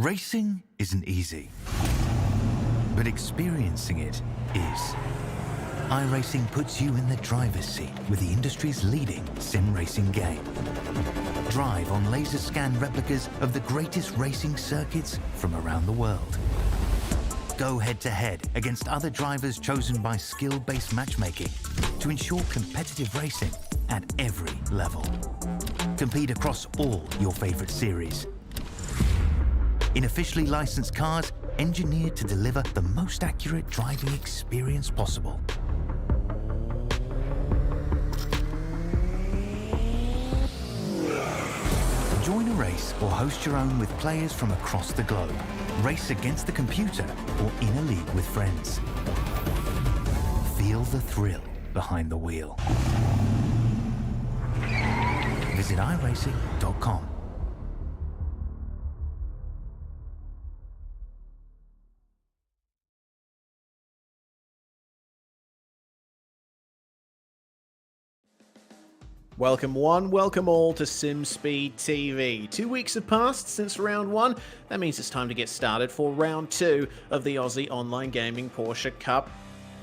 Racing isn't easy, but experiencing it is. iRacing puts you in the driver's seat with the industry's leading sim racing game. Drive on laser scan replicas of the greatest racing circuits from around the world. Go head-to-head against other drivers chosen by skill-based matchmaking to ensure competitive racing at every level. Compete across all your favorite series. In officially licensed cars, engineered to deliver the most accurate driving experience possible. Join a race or host your own with players from across the globe. Race against the computer or in a league with friends. Feel the thrill behind the wheel. Visit iRacing.com. Welcome one, welcome all to SimSpeed TV. 2 weeks have passed since round one. That means it's time to get started for round two of the Aussie Online Gaming Porsche Cup,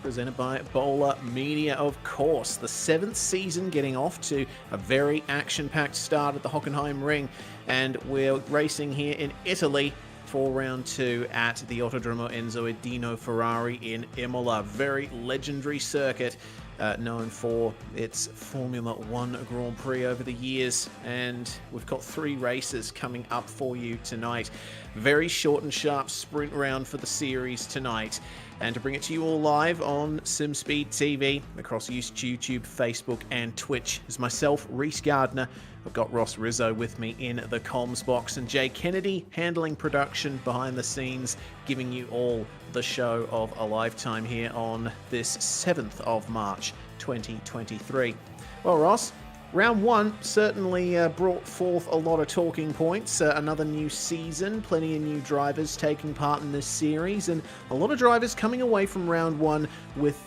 presented by Bowler Media, of course. The 7th season getting off to a very action-packed start at the Hockenheim Ring, and we're racing here in Italy for round two at the Autodromo Enzo Edino Ferrari in Imola. Very legendary circuit. Known for its Formula 1 Grand Prix over the years, and we've got 3 races coming up for you tonight. Very short and sharp sprint round for the series tonight, and to bring it to you all live on SimSpeed TV across YouTube, Facebook and Twitch is myself, Reese Gardner. I've got Ross Rizzo with me in the comms box, and Jay Kennedy handling production behind the scenes, giving you all the show of a lifetime here on this 7th of March 2023. Well, Ross, round one certainly brought forth a lot of talking points. Another new season, plenty of new drivers taking part in this series, and a lot of drivers coming away from round one with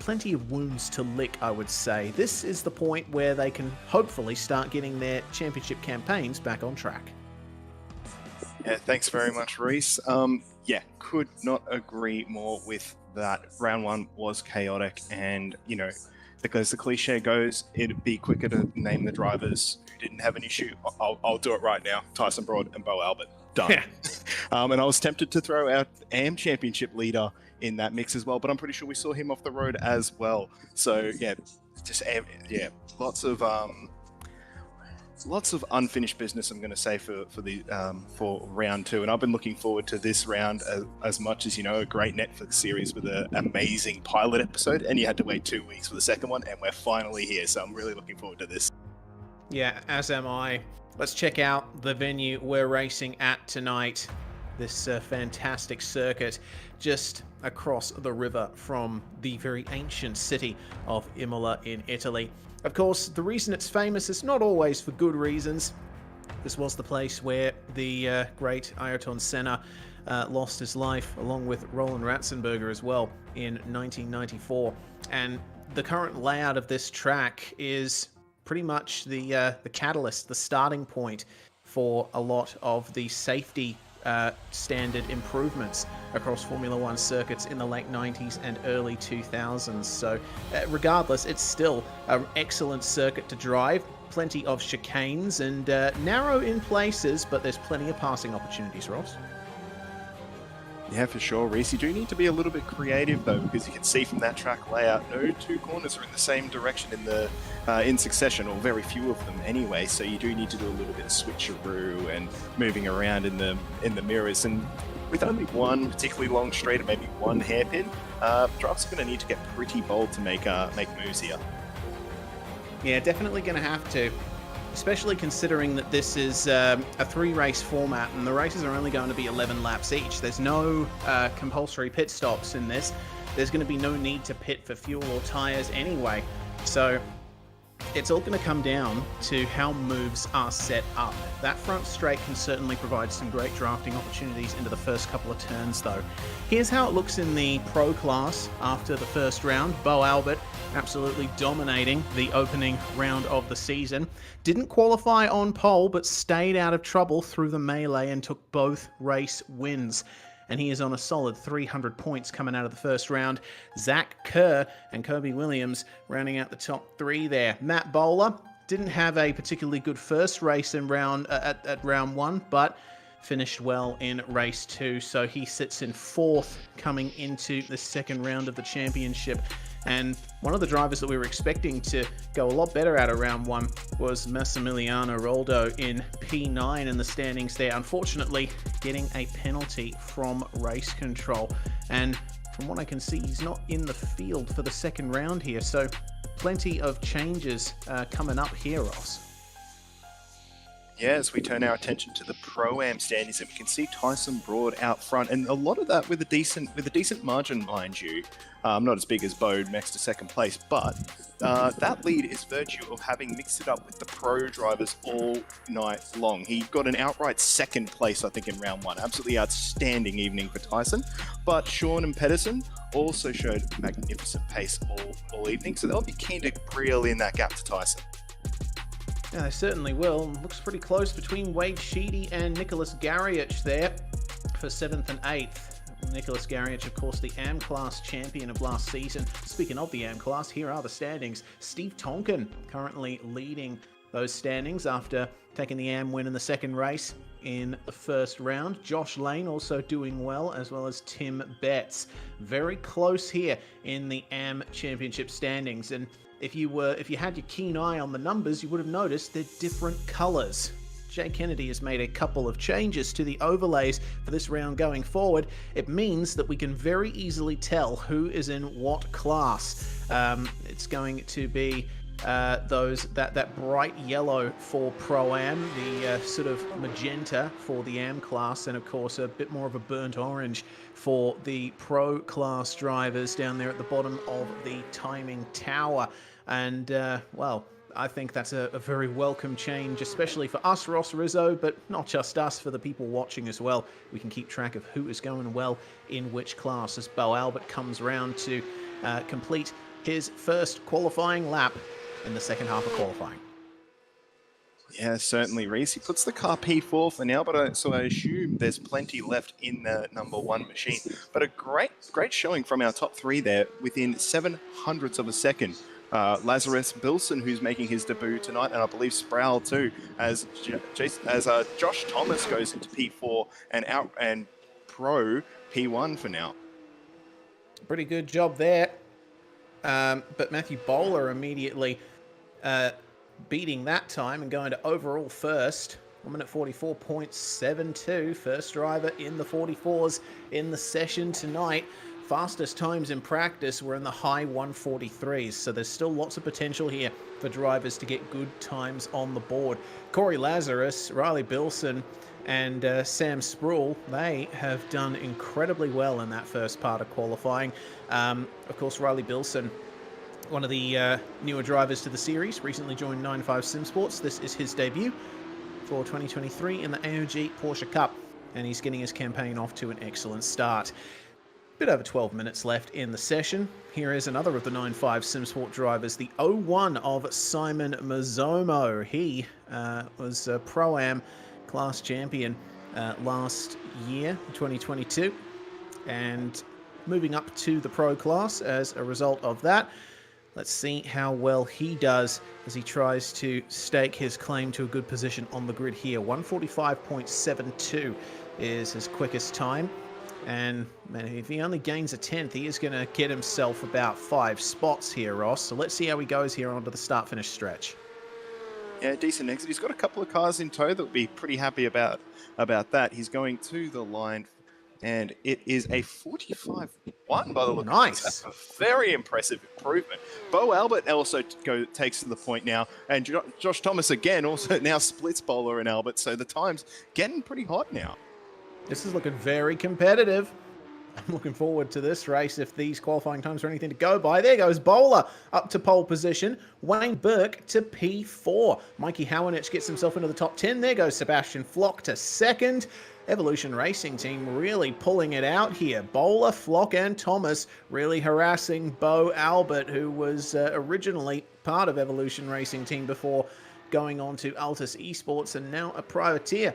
plenty of wounds to lick, I would say. This is the point where they can hopefully start getting their championship campaigns back on track. Yeah, thanks very much, Reese. Yeah, could not agree more with that. Round one was chaotic, and, you know, because the cliche goes, it'd be quicker to name the drivers who didn't have an issue. I'll do it right now. Tyson Broad and Bo Albert. Done. Yeah. And I was tempted to throw our AM championship leader in that mix as well, but I'm pretty sure we saw him off the road as well. So yeah, just lots of unfinished business, I'm going to say, for round two, and I've been looking forward to this round as much as, you know, a great net for the series with an amazing pilot episode, and you had to wait 2 weeks for the second one, and we're finally here, so I'm really looking forward to this. Yeah, as am I. Let's check out the venue we're racing at tonight. This fantastic circuit just across the river from the very ancient city of Imola in Italy. Of course, the reason it's famous is not always for good reasons. This was the place where the great Ayrton Senna lost his life, along with Roland Ratzenberger as well, in 1994. And the current layout of this track is pretty much the catalyst, the starting point for a lot of the safety standard improvements across Formula 1 circuits in the late 90s and early 2000s. So regardless, it's still an excellent circuit to drive. Plenty of chicanes and narrow in places, but there's plenty of passing opportunities, Ross. Yeah, for sure, Reese. You do need to be a little bit creative, though, because you can see from that track layout, no two corners are in the same direction in succession, or very few of them anyway. So you do need to do a little bit of switcheroo and moving around in the mirrors. And with only one particularly long straight and maybe one hairpin, drivers are going to need to get pretty bold to make moves here. Yeah, definitely going to have to. Especially considering that this is a 3-race format and the races are only going to be 11 laps each. There's no compulsory pit stops in this. There's going to be no need to pit for fuel or tyres anyway. So It's all going to come down to how moves are set up. That front straight can certainly provide some great drafting opportunities into the first couple of turns, though. Here's how it looks in the Pro class after the first round. Bo Albert absolutely dominating the opening round of the season. Didn't qualify on pole, but stayed out of trouble through the melee and took both race wins. And he is on a solid 300 points coming out of the first round. Zach Kerr and Kobe Williams rounding out the top three there. Matt Bowler didn't have a particularly good first race in at round one, but finished well in race two, so he sits in fourth coming into the second round of the championship. And one of the drivers that we were expecting to go a lot better at round one was Massimiliano Roldo in P9 in the standings there. Unfortunately, getting a penalty from race control. And from what I can see, he's not in the field for the second round here. So plenty of changes coming up here, Ross. Yeah, as we turn our attention to the Pro-Am standings, and we can see Tyson Broad out front, and a lot of that with a decent margin, mind you. Not as big as Bode next to second place, but that lead is virtue of having mixed it up with the pro drivers all night long. He got an outright second place, I think, in round one. Absolutely outstanding evening for Tyson. But Sean and Pedersen also showed magnificent pace all evening, so they'll be keen to reel in that gap to Tyson. Yeah, they certainly will. Looks pretty close between Wade Sheedy and Nicholas Garriich there for 7th and 8th. Nicholas Garriich, of course, the AM class champion of last season. Speaking of the AM class, here are the standings. Steve Tonkin currently leading those standings after taking the AM win in the second race in the first round. Josh Lane also doing well, as well as Tim Betts. Very close here in the AM championship standings. And if you had your keen eye on the numbers, you would have noticed they're different colors. Jay Kennedy has made a couple of changes to the overlays for this round going forward. It means that we can very easily tell who is in what class. It's going to be that bright yellow for Pro-Am, the sort of magenta for the Am class, and of course a bit more of a burnt orange for the Pro class drivers down there at the bottom of the timing tower. And well, I think that's a very welcome change, especially for us, Ross Rizzo, but not just us, for the people watching as well. We can keep track of who is going well in which class as Bo Albert comes round to complete his first qualifying lap in the second half of qualifying. Yeah, certainly, Reese. He puts the car P4 for now, but I assume there's plenty left in the number one machine. But a great showing from our top three there within 700ths of a second. Lazarus Bilson, who's making his debut tonight, and I believe Sproul too, as Josh Thomas goes into P4 and Pro P1 for now. Pretty good job there. But Matthew Bowler immediately beating that time and going to overall first. 1 minute 44.72. First driver in the 44s in the session tonight. Fastest times in practice were in the high 143s, so there's still lots of potential here for drivers to get good times on the board. Corey Lazarus, Riley Bilson, and Sam Sproul, they have done incredibly well in that first part of qualifying. Of course, Riley Bilson, one of the newer drivers to the series, recently joined 9.5 Sim Sports. This is his debut for 2023 in the AOG Porsche Cup, and he's getting his campaign off to an excellent start. Bit over 12 minutes left in the session. Here is another of the 9.5 SimSport drivers, the 01 of Simon Mazzomo. He was a Pro-Am class champion last year, 2022, and moving up to the Pro class as a result of that. Let's see how well he does as he tries to stake his claim to a good position on the grid here. 145.72 is his quickest time. And man, if he only gains a 10th, he is going to get himself about 5 spots here, Ross. So let's see how he goes here onto the start-finish stretch. Yeah, decent exit. He's got a couple of cars in tow that would be pretty happy about that. He's going to the line, and it is a 45-1 by the look. Nice. That's a very impressive improvement. Bo Albert also takes to the point now, and Josh Thomas again also now splits Bowler and Albert, so the time's getting pretty hot now. This is looking very competitive. I'm looking forward to this race if these qualifying times are anything to go by. There goes Bowler up to pole position. Wayne Burke to P4. Mikey Howanich gets himself into the top 10. There goes Sebastian Flock to second. Evolution Racing Team really pulling it out here. Bowler, Flock, and Thomas really harassing Bo Albert, who was originally part of Evolution Racing Team before going on to Altus Esports and now a privateer.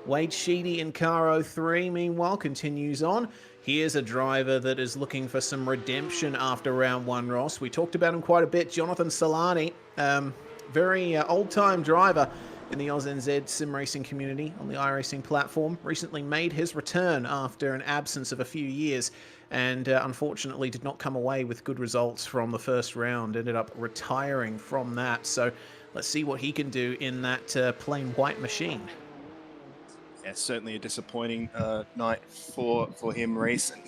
Wade Sheedy in car 03, meanwhile, continues on. Here's a driver that is looking for some redemption after round one, Ross. We talked about him quite a bit. Jonathan Solani, very old-time driver in the AusNZ sim racing community on the iRacing platform, recently made his return after an absence of a few years and unfortunately did not come away with good results from the first round, ended up retiring from that. So let's see what he can do in that plain white machine. Yeah, certainly a disappointing night for him, Reese, and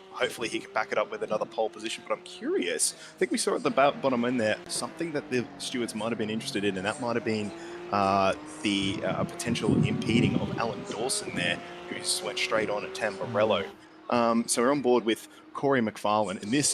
hopefully he can back it up with another pole position. But I'm curious. I think we saw at the bottom end there something that the stewards might have been interested in, and that might have been the potential impeding of Alan Dawson there, who just went straight on at Tamburello. So we're on board with Corey McFarlane, and this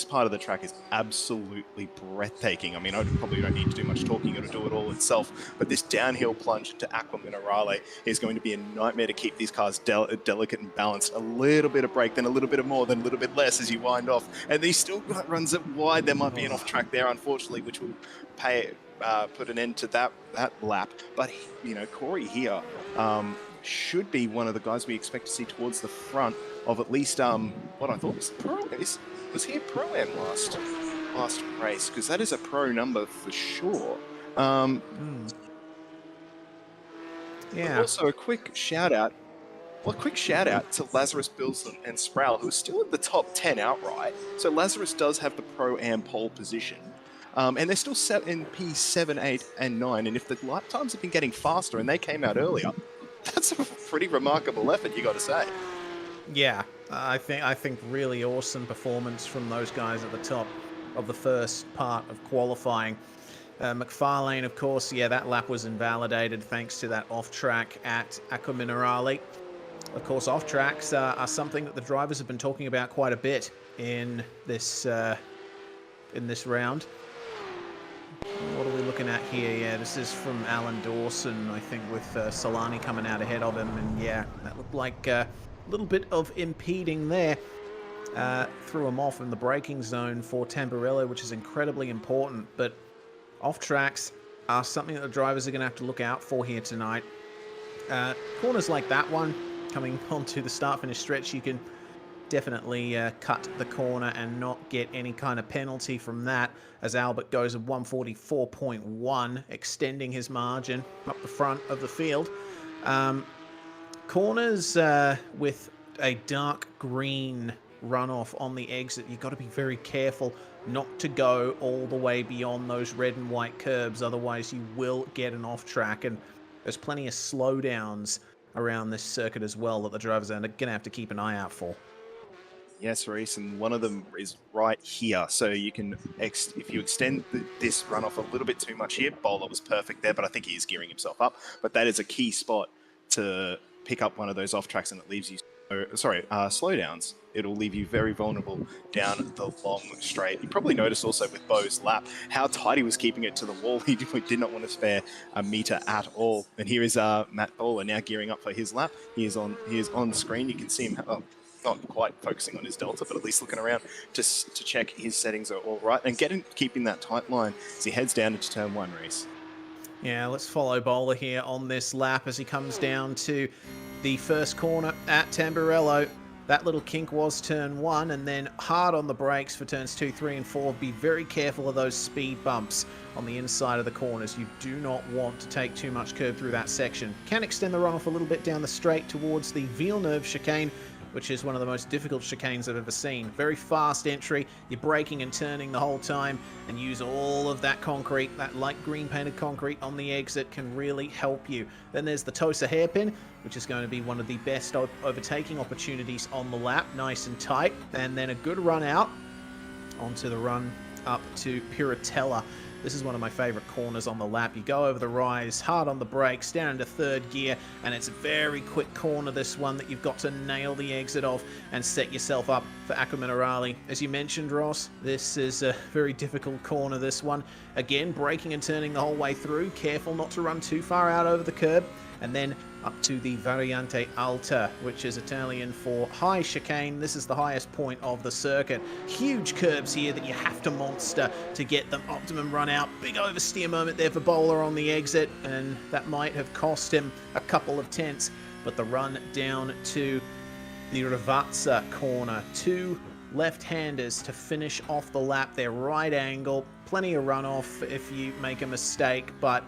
part of the track is absolutely breathtaking. I mean, I probably don't need to do much talking; it'll do it all itself. But this downhill plunge to Aqua Minerale is going to be a nightmare to keep these cars delicate and balanced. A little bit of brake, then a little bit of more, then a little bit less as you wind off, and he still runs it wide. There might be an off track there, unfortunately, which will put an end to that lap. But Corey here should be one of the guys we expect to see towards the front of at least what I thought was the pro. Was he a pro-am last race? Because that is a pro number for sure. Yeah. Also a quick shout out to Lazarus Bilson and Sproul, who are still in the top 10 outright. So Lazarus does have the pro-am pole position. And they're still set in P7, 8, and 9. And if the lap times have been getting faster and they came out earlier, that's a pretty remarkable effort, you got to say. Yeah, I think really awesome performance from those guys at the top of the first part of qualifying. McFarlane, of course, yeah, that lap was invalidated thanks to that off-track at Aqua Minerale. Of course, off-tracks are something that the drivers have been talking about quite a bit in this round. What are we looking at here? Yeah, this is from Alan Dawson, I think, with Solani coming out ahead of him. And yeah, that looked like a little bit of impeding there. Threw him off in the braking zone for Tamburello, which is incredibly important. But off-tracks are something that the drivers are going to have to look out for here tonight. Corners like that one, coming onto the start-finish stretch, you can definitely cut the corner and not get any kind of penalty from that, as Albert goes at 144.1, extending his margin up the front of the field. Corners with a dark green runoff on the exit, you've got to be very careful not to go all the way beyond those red and white curbs, otherwise you will get an off track, and there's plenty of slowdowns around this circuit as well that the drivers are going to have to keep an eye out for. Yes, Reese, and one of them is right here. So you can, if you extend this runoff a little bit too much here, Bowler was perfect there, but I think he is gearing himself up. But that is a key spot to pick up one of those off tracks, and it leaves you, slowdowns. It'll leave you very vulnerable down the long straight. You probably noticed also with Bo's lap how tight he was keeping it to the wall. He did not want to spare a meter at all. And here is Matt Bowler now gearing up for his lap. He is on screen. You can see him. Not quite focusing on his delta, but at least looking around to check his settings are all right and keeping that tight line as he heads down into turn 1, Reese. Yeah, let's follow Bowler here on this lap as he comes down to the first corner at Tamburello. That little kink was turn 1, and then hard on the brakes for turns 2, 3, and 4. Be very careful of those speed bumps on the inside of the corners. You do not want to take too much curb through that section. Can extend the runoff a little bit down the straight towards the Villeneuve chicane, which is one of the most difficult chicanes I've ever seen. Very fast entry, you're braking and turning the whole time, and use all of that concrete, that light green painted concrete on the exit can really help you. Then there's the Tosa hairpin, which is going to be one of the best overtaking opportunities on the lap, nice and tight, and then a good run out onto the run up to Piratella. This is one of my favorite corners on the lap. You go over the rise, hard on the brakes, down into third gear, and it's a very quick corner, this one, that you've got to nail the exit of and set yourself up for Aqua Minerale. As you mentioned, Ross, this is a very difficult corner, this one. Again, braking and turning the whole way through. Careful not to run too far out over the curb. And then up to the Variante Alta, which is Italian for high chicane. This is the highest point of the circuit. Huge curbs here that you have to monster to get them optimum run out. Big oversteer moment there for Bowler on the exit, and that might have cost him a couple of tenths. But the run down to the Ravazza corner. Two left-handers to finish off the lap. They're right angle. Plenty of runoff if you make a mistake, but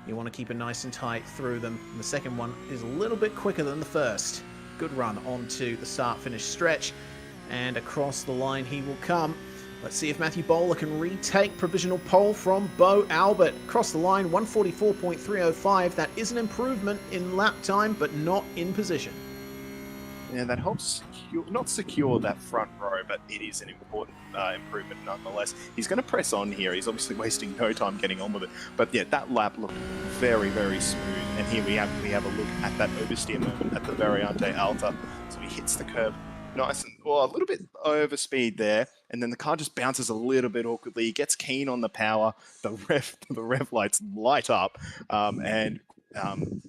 you want to keep it nice and tight through them. And the second one is a little bit quicker than the first. Good run onto the start-finish stretch, and across the line he will come. Let's see if Matthew Bowler can retake provisional pole from Bo Albert. Across the line, 144.305. That is an improvement in lap time, but not in position. Yeah, that helps not secure that front row, but it is an important improvement nonetheless. He's going to press on here. He's obviously wasting no time getting on with it. But yeah, that lap looked very, very smooth. And here we have a look at that oversteer moment at the Variante Alta. So he hits the curb nice and a little bit over speed there, and then the car just bounces a little bit awkwardly. He gets keen on the power. The rev lights light up,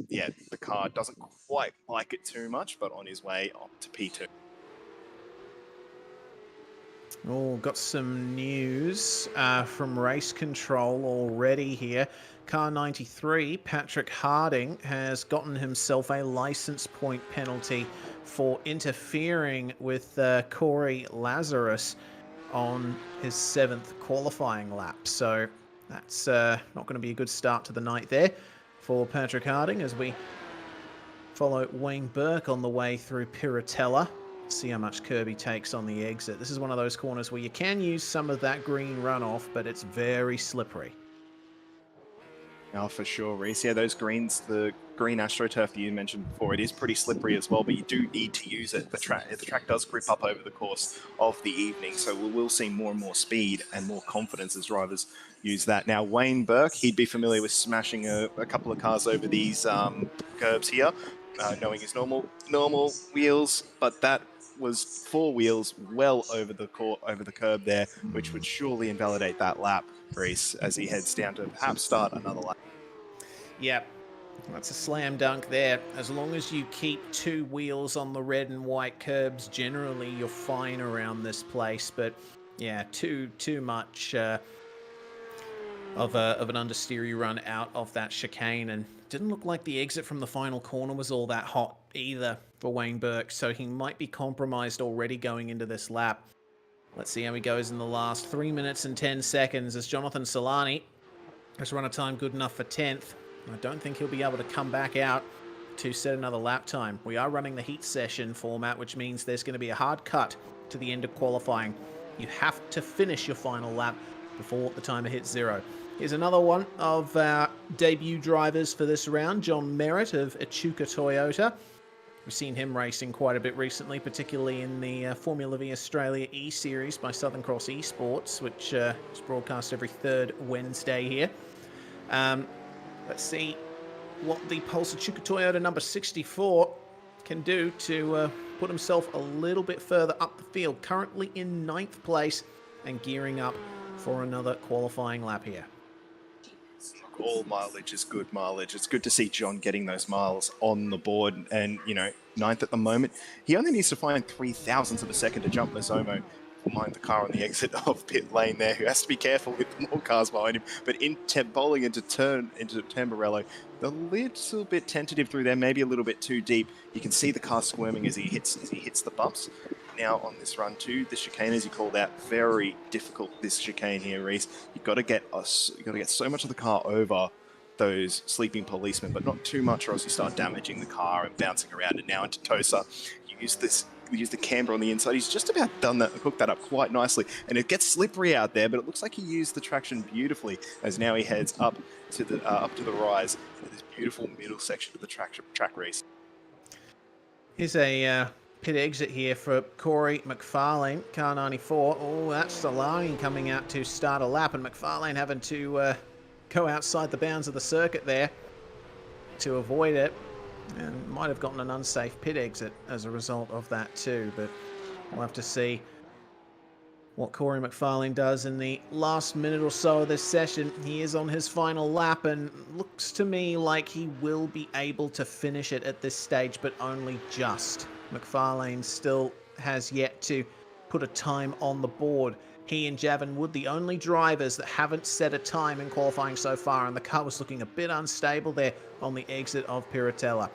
yeah, the car doesn't quite like it too much, but on his way up to P2. Oh, got some news from race control already here. Car 93, Patrick Harding, has gotten himself a license point penalty for interfering with Corey Lazarus on his 7th qualifying lap. So that's not going to be a good start to the night there for Patrick Harding as we follow Wayne Burke on the way through Piratella. See how much Kirby takes on the exit. This is one of those corners where you can use some of that green runoff, but it's very slippery. Oh, for sure, Reese. Yeah, those greens, the green AstroTurf that you mentioned before, it is pretty slippery as well, but you do need to use it. The track does grip up over the course of the evening, so we will see more and more speed and more confidence as drivers use that. Now, Wayne Burke, he'd be familiar with smashing a couple of cars over these curbs here, knowing his normal wheels, but that was 4 wheels well over the curb there, which would surely invalidate that lap, Reese, as he heads down to perhaps start another lap. Yep, that's a slam dunk there. As long as you keep 2 wheels on the red and white curbs, generally you're fine around this place. But yeah, too much of an understeery run out of that chicane, and didn't look like the exit from the final corner was all that hot either for Wayne Burke, so he might be compromised already going into this lap. Let's see how he goes in the last 3 minutes and 10 seconds as Jonathan Solani has run a time good enough for 10th. I don't think he'll be able to come back out to set another lap time. We are running the heat session format, which means there's going to be a hard cut to the end of qualifying. You have to finish your final lap before the timer hits 0. Here's another one of our debut drivers for this round, John Merritt of Echuca Toyota. We've seen him racing quite a bit recently, particularly in the Formula V Australia E-Series by Southern Cross Esports, which is broadcast every 3rd Wednesday here. Let's see what the Pulsar Echuca Toyota number 64 can do to put himself a little bit further up the field. Currently in 9th place and gearing up for another qualifying lap here. All mileage is good mileage. It's good to see John getting those miles on the board, and 9th at the moment. He only needs to find 3,000ths of a second to jump Mazomo behind the car on the exit of pit lane there, who has to be careful with more cars behind him. But bowling into Tamburello, a little bit tentative through there, maybe a little bit too deep. You can see the car squirming as he hits the bumps. Now on this run too, the chicane, as you called out, very difficult. This chicane here, Reese. You've got to get so much of the car over those sleeping policemen, but not too much, or else you start damaging the car and bouncing around it. Now into Tosa, you use the camber on the inside. He's just about done that, hooked that up quite nicely, and it gets slippery out there, but it looks like he used the traction beautifully as now he heads up to the rise into this beautiful middle section of the track race. Here's a pit exit here for Corey McFarlane, car 94. Oh, that's Solani coming out to start a lap, and McFarlane having to go outside the bounds of the circuit there to avoid it, and might have gotten an unsafe pit exit as a result of that too, but we'll have to see what Corey McFarlane does in the last minute or so of this session. He is on his final lap and looks to me like he will be able to finish it at this stage, but only just. McFarlane still has yet to put a time on the board. He and Javin Wood, the only drivers that haven't set a time in qualifying so far, and the car was looking a bit unstable there on the exit of Piratella.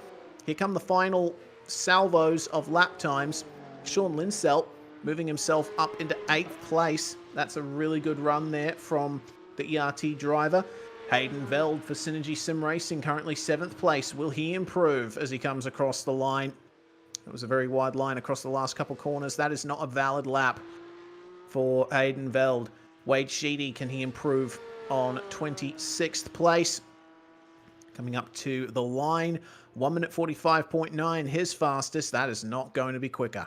Here come the final salvos of lap times. Sean Linsell moving himself up into 8th place. That's a really good run there from the ERT driver. Hayden Veld for Synergy Sim Racing, currently 7th place. Will he improve as he comes across the line? It was a very wide line across the last couple corners. That is not a valid lap for Hayden Veld. Wade Sheedy, can he improve on 26th place? Coming up to the line, 1 minute 45.9, his fastest. That is not going to be quicker.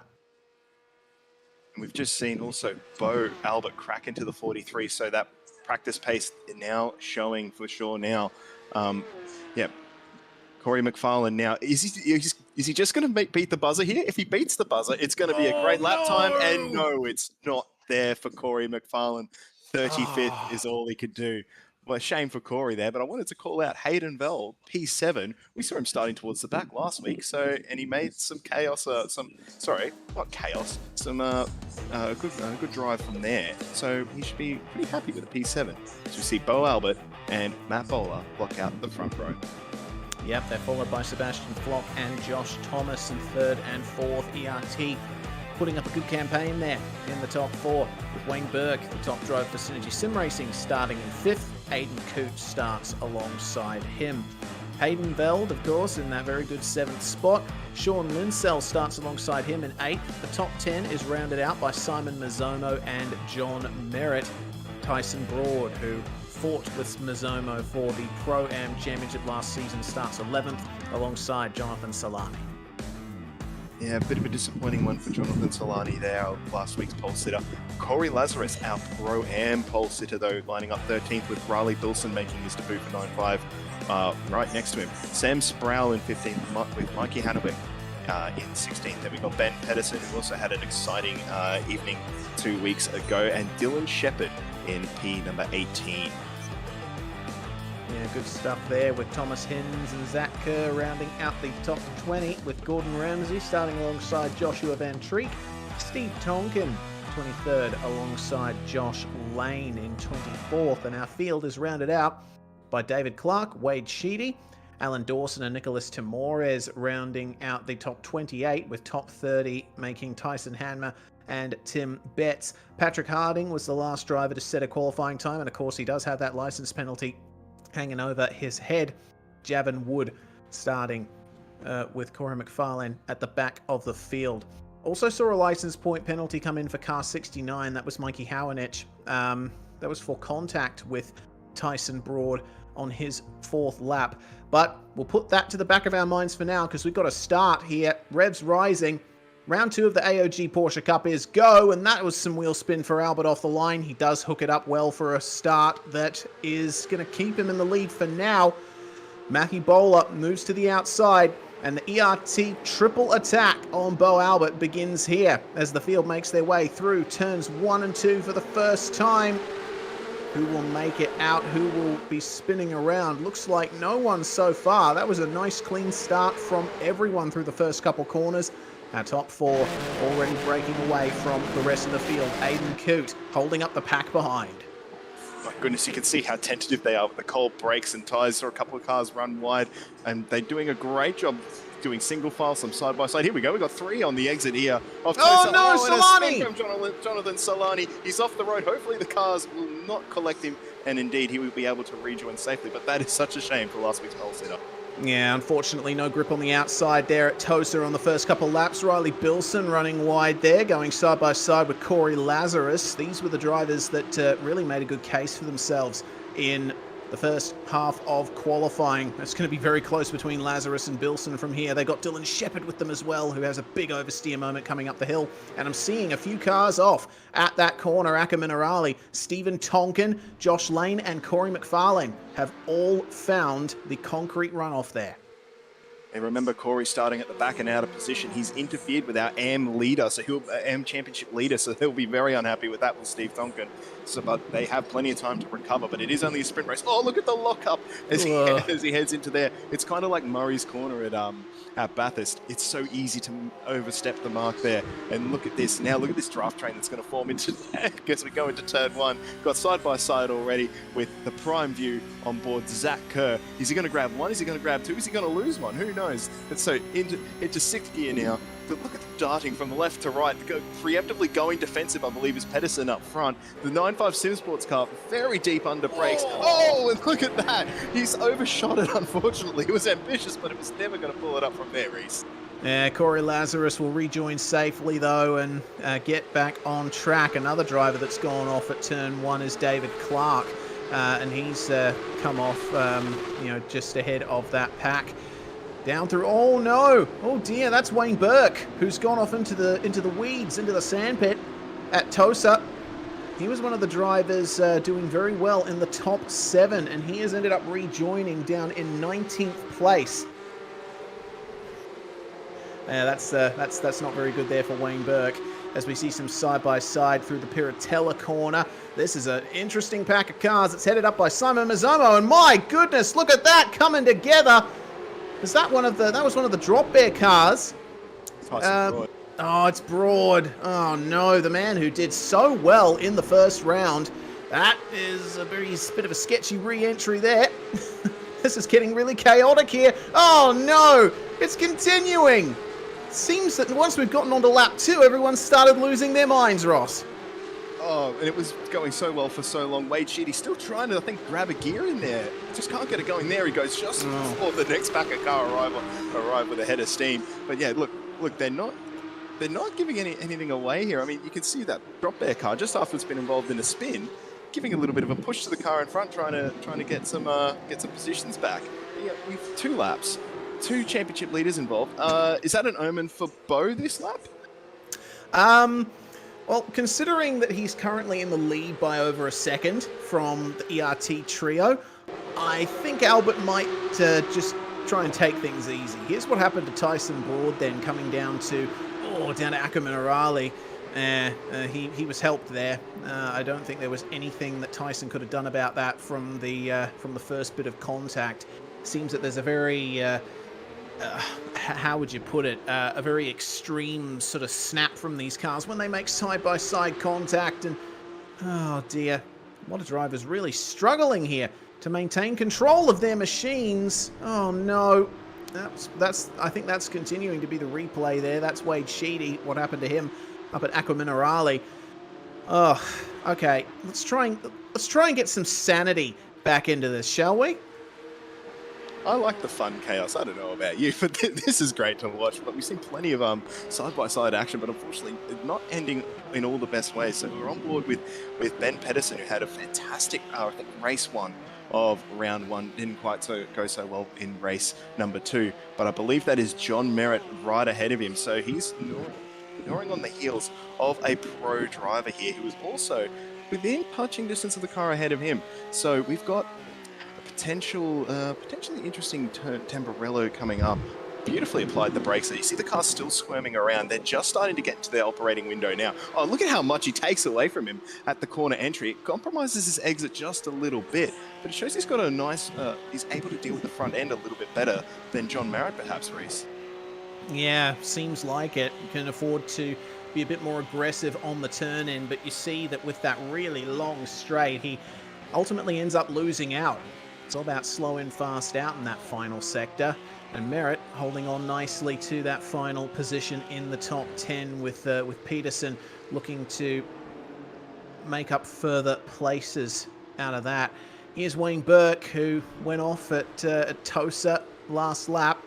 We've just seen also Bo Albert crack into the 43, so that practice pace now showing for sure now. Yeah, Corey McFarlane now, is he just going to beat the buzzer here? If he beats the buzzer, it's going to be a great lap time, and no, it's not there for Corey McFarlane. 35th is all he could do. Well, a shame for Corey there, but I wanted to call out Hayden Veld, P7. We saw him starting towards the back last week, and he made some chaos, good drive from there. So he should be pretty happy with the P7. So we see Bo Albert and Matt Bowler block out the front row. Yep, they're followed by Sebastian Flock and Josh Thomas in 3rd and 4th. ERT putting up a good campaign there in the top 4, with Wayne Burke, the top driver for Synergy Sim Racing, starting in 5th. Aiden Coote starts alongside him. Hayden Veld, of course, in that very good 7th spot. Sean Linsell starts alongside him in 8th. The top 10 is rounded out by Simon Mazzomo and John Merritt. Tyson Broad, who fought with Mazzomo for the Pro-Am Championship last season, starts 11th alongside Jonathan Solani. Yeah, a bit of a disappointing one for Jonathan Solani there, last week's pole sitter. Corey Lazarus, our Pro-Am pole sitter, though, lining up 13th, with Riley Bilson making his debut for 9.5 right next to him. Sam Sproul in 15th, with Mikey Hanovic in 16th. Then we've got Ben Pedersen, who also had an exciting evening 2 weeks ago, and Dylan Shepherd in P number 18. Yeah, good stuff there with Thomas Hins and Zach Kerr rounding out the top 20, with Gordon Ramsay starting alongside Joshua Van Treek. Steve Tonkin, 23rd, alongside Josh Lane in 24th. And our field is rounded out by David Clark, Wade Sheedy, Alan Dawson and Nicholas Timores rounding out the top 28, with top 30 making Tyson Hanmer and Tim Betts. Patrick Harding was the last driver to set a qualifying time, and of course he does have that license penalty hanging over his head. Javin Wood starting with Corey McFarlane at the back of the field. Also saw a license point penalty come in for car 69. That was Mikey Howanich. That was for contact with Tyson Broad on his 4th lap. But we'll put that to the back of our minds for now, because we've got to start here. Revs rising. Round 2 of the AOG Porsche Cup is go, and that was some wheel spin for Albert off the line. He does hook it up well for a start that is going to keep him in the lead for now. Matthew Bowler moves to the outside, and the ERT triple attack on Bo Albert begins here as the field makes their way through turns 1 and 2 for the first time. Who will make it out? Who will be spinning around? Looks like no one so far. That was a nice clean start from everyone through the first couple corners. Our top 4 already breaking away from the rest of the field. Aiden Coote holding up the pack behind. My goodness, you can see how tentative they are with the cold brakes and tyres. Saw a couple of cars run wide, and they're doing a great job doing single file, some side by side. Here we go. We've got 3 on the exit here. Oh no, Solani! From Jonathan Solani. He's off the road. Hopefully the cars will not collect him, and indeed he will be able to rejoin safely. But that is such a shame for last week's pole sitter. Yeah, unfortunately no grip on the outside there at Tosa on the first couple laps. Riley Bilson running wide there, going side by side with Corey Lazarus. These were the drivers that really made a good case for themselves in the first half of qualifying. It's going to be very close between Lazarus and Bilson from here. They got Dylan Shepherd with them as well, who has a big oversteer moment coming up the hill. And I'm seeing a few cars off at that corner. Ackerman Arali, Stephen Tonkin, Josh Lane, and Corey McFarlane have all found the concrete runoff there. And remember, Corey starting at the back and out of position. He's interfered with our AM leader, so he'll AM championship leader, so he'll be very unhappy with that with Steve Tonkin. So, but they have plenty of time to recover. But it is only a sprint race. Oh, look at the lockup as he heads into there. It's kind of like Murray's Corner at Bathurst. It's so easy to overstep the mark there. And look at this now. Look at this draft train that's going to form into. As we go into turn one, got side by side already with the prime view on board. Zach Kerr. Is he going to grab one? Is he going to grab two? Is he going to lose one? Who knows? It's so into sixth gear now. But look at the darting from left to right, preemptively going defensive, I believe, is Pedersen up front. The 9.5 Sim Sports car very deep under brakes. Oh, and look at that. He's overshot it, unfortunately. It was ambitious, but it was never going to pull it up from there, Reese. Yeah, Corey Lazarus will rejoin safely, though, and get back on track. Another driver that's gone off at turn one is David Clark, and he's come off, just ahead of that pack. Down through, oh no, oh dear, that's Wayne Burke, who's gone off into the weeds, into the sandpit at Tosa. He was one of the drivers doing very well in the top 7, and he has ended up rejoining down in 19th place. Yeah, that's not very good there for Wayne Burke, as we see some side-by-side through the Piratella corner. This is an interesting pack of cars. It's headed up by Simon Mazzomo, and my goodness, look at that coming together. Is that that was one of the Drop Bear cars? Oh, it's Broad. Oh no, the man who did so well in the first round. That is a bit of a sketchy re-entry there. This is getting really chaotic here. Oh no, it's continuing. It seems that once we've gotten onto lap 2, everyone started losing their minds, Ross. Oh, and it was going so well for so long. Wade Sheedy still trying to, I think, grab a gear in there. Just can't get it going there. He goes just before the next pack of car arrive with a head of steam. But yeah, look, they're not giving anything away here. I mean, you can see that Drop Bear car just after it's been involved in a spin, giving a little bit of a push to the car in front, trying to get some positions back. Yeah, we've 2 laps, 2 championship leaders involved. Is that an omen for Bo this lap? Well, considering that he's currently in the lead by over a second from the ERT trio, I think Albert might just try and take things easy. Here's what happened to Tyson Broad then, coming down to Ackerman Arali. He was helped there. I don't think there was anything that Tyson could have done about that from the first bit of contact. Seems that there's a very how would you put it, a very extreme sort of snap from these cars when they make side-by-side contact, and oh dear, a lot of drivers really struggling here to maintain control of their machines. Oh no, I think that's continuing to be the replay there. That's Wade Sheedy, what happened to him up at Aqua Minerale. Oh, okay, let's try and get some sanity back into this, shall we? I like the fun chaos. I don't know about you, but this is great to watch. But we've seen plenty of side-by-side action, but unfortunately not ending in all the best ways. So we're on board with Ben Pedersen, who had a fantastic, I think, race 1 of round 1. Didn't quite go so well in race number 2, but I believe that is John Merritt right ahead of him. So he's gnawing on the heels of a pro driver here, who is also within punching distance of the car ahead of him. So we've got potentially interesting Tamburello coming up. Beautifully applied the brakes. So you see the car still squirming around. They're just starting to get to their operating window now. Oh, look at how much he takes away from him at the corner entry. It compromises his exit just a little bit, but it shows he's got a nice, he's able to deal with the front end a little bit better than John Merritt, perhaps, Reese. Yeah, seems like it. You can afford to be a bit more aggressive on the turn in, but you see that with that really long straight, he ultimately ends up losing out. It's all about slow in, fast out in that final sector. And Merritt holding on nicely to that final position in the top 10 with Peterson looking to make up further places out of that. Here's Wayne Burke, who went off at Tosa last lap.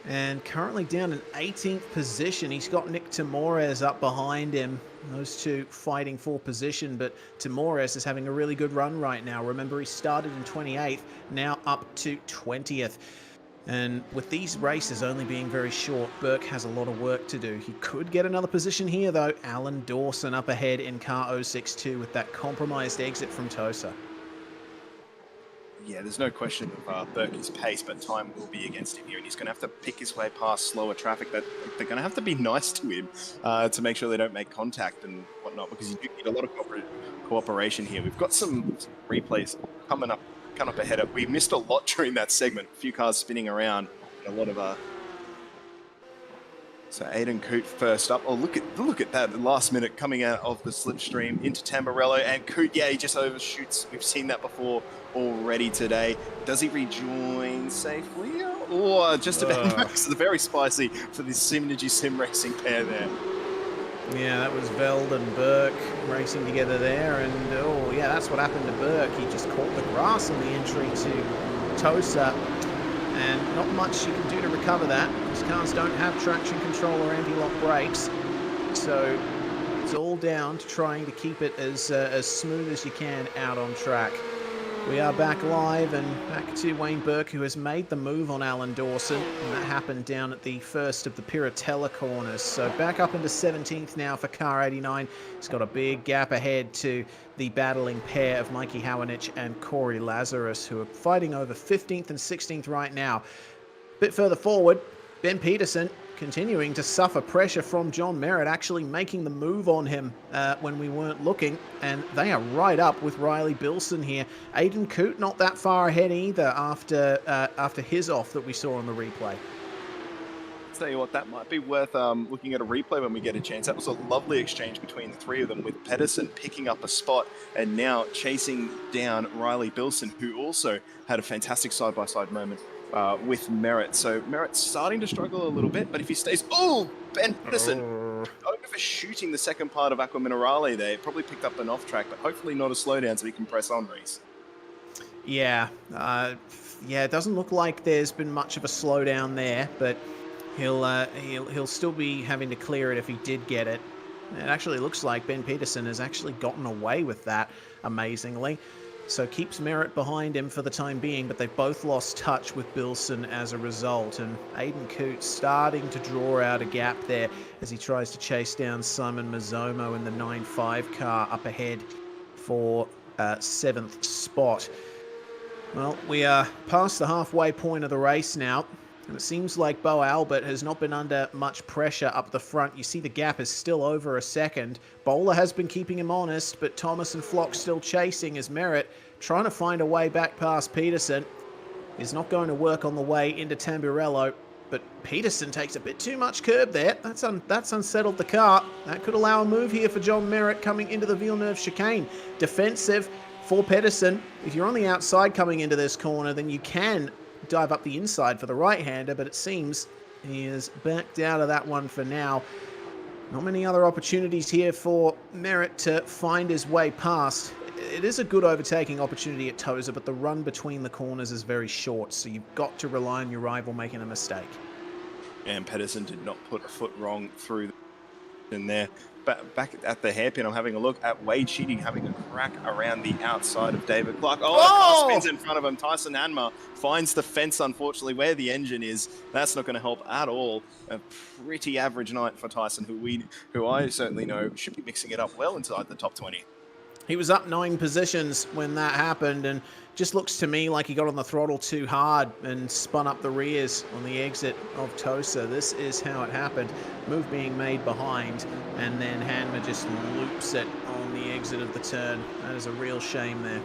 and currently down in 18th position. He's got Nick Timores up behind him. Those two fighting for position, but Timores is having a really good run right now. Remember, he started in 28th, now up to 20th. And with these races only being very short, Burke has a lot of work to do. He could get another position here, though. Alan Dawson up ahead in car 062 with that compromised exit from Tosa. Yeah, there's no question of Burke's pace, but time will be against him here, and he's going to have to pick his way past slower traffic. That they're going to have to be nice to him to make sure they don't make contact and whatnot, because you do need a lot of cooperation here. We've got some replays coming up ahead. We missed a lot during that segment. A few cars spinning around, a lot of So Aiden Coote first up. Oh, look at that! The last minute coming out of the slipstream into Tamburello, and Coote, yeah, he just overshoots. We've seen that before already today. Does he rejoin safely? Or just about so very spicy for this Synergy Sim Racing pair there. Yeah, that was Veld and Burke racing together there, and oh yeah, that's what happened to Burke. He just caught the grass on the entry to Tosa, and not much you can do to recover that. These cars don't have traction control or anti-lock brakes, so it's all down to trying to keep it as smooth as you can out on track. We are back live and back to Wayne Burke, who has made the move on Alan Dawson, and that happened down at the first of the Piratella corners. So back up into 17th now for car 89. He's got a big gap ahead to the battling pair of Mikey Howanich and Corey Lazarus, who are fighting over 15th and 16th right now. A bit further forward, Ben Peterson continuing to suffer pressure from John Merritt, actually making the move on him when we weren't looking, and they are right up with Riley Bilson here. Aiden Coote not that far ahead either after his off that we saw on the replay. I'll tell you what, that might be worth looking at a replay when we get a chance. That was a lovely exchange between the three of them, with Pedersen picking up a spot and now chasing down Riley Bilson, who also had a fantastic side-by-side moment with Merritt. So Merritt's starting to struggle a little bit, but if he stays... Oh, Ben Pedersen overshooting the second part of Aqua Minerale there. Probably picked up an off-track, but hopefully not a slowdown so he can press on, Reese. Yeah, it doesn't look like there's been much of a slowdown there, but he'll still be having to clear it if he did get it. It actually looks like Ben Peterson has actually gotten away with that, amazingly. So keeps Merritt behind him for the time being, but they've both lost touch with Bilson as a result. And Aiden Coote starting to draw out a gap there as he tries to chase down Simon Mazzomo in the 9.5 car up ahead for 7th spot. Well, we are past the halfway point of the race now, and it seems like Bo Albert has not been under much pressure up the front. You see the gap is still over a second. Bowler has been keeping him honest, but Thomas and Flock still chasing as Merritt trying to find a way back past Peterson. Is not going to work on the way into Tamburello, but Peterson takes a bit too much curb there. That's unsettled the car. That could allow a move here for John Merritt coming into the Villeneuve chicane. Defensive for Pedersen. If you're on the outside coming into this corner, then you can dive up the inside for the right-hander, but it seems he is backed out of that one for now. Not many other opportunities here for Merritt to find his way past. It is a good overtaking opportunity at Tosa, but the run between the corners is very short, so you've got to rely on your rival making a mistake. And Pedersen did not put a foot wrong through in there. Back at the hairpin, I'm having a look at Wade Sheedy having a crack around the outside of David Clark. Oh, car spins in front of him. Tyson Anma finds the fence, unfortunately, where the engine is. That's not going to help at all. A pretty average night for Tyson, who I certainly know should be mixing it up well inside the top 20. He was up 9 positions when that happened, and just looks to me like he got on the throttle too hard and spun up the rears on the exit of Tosa. This is how it happened. Move being made behind, and then Hanma just loops it on the exit of the turn. That is a real shame there.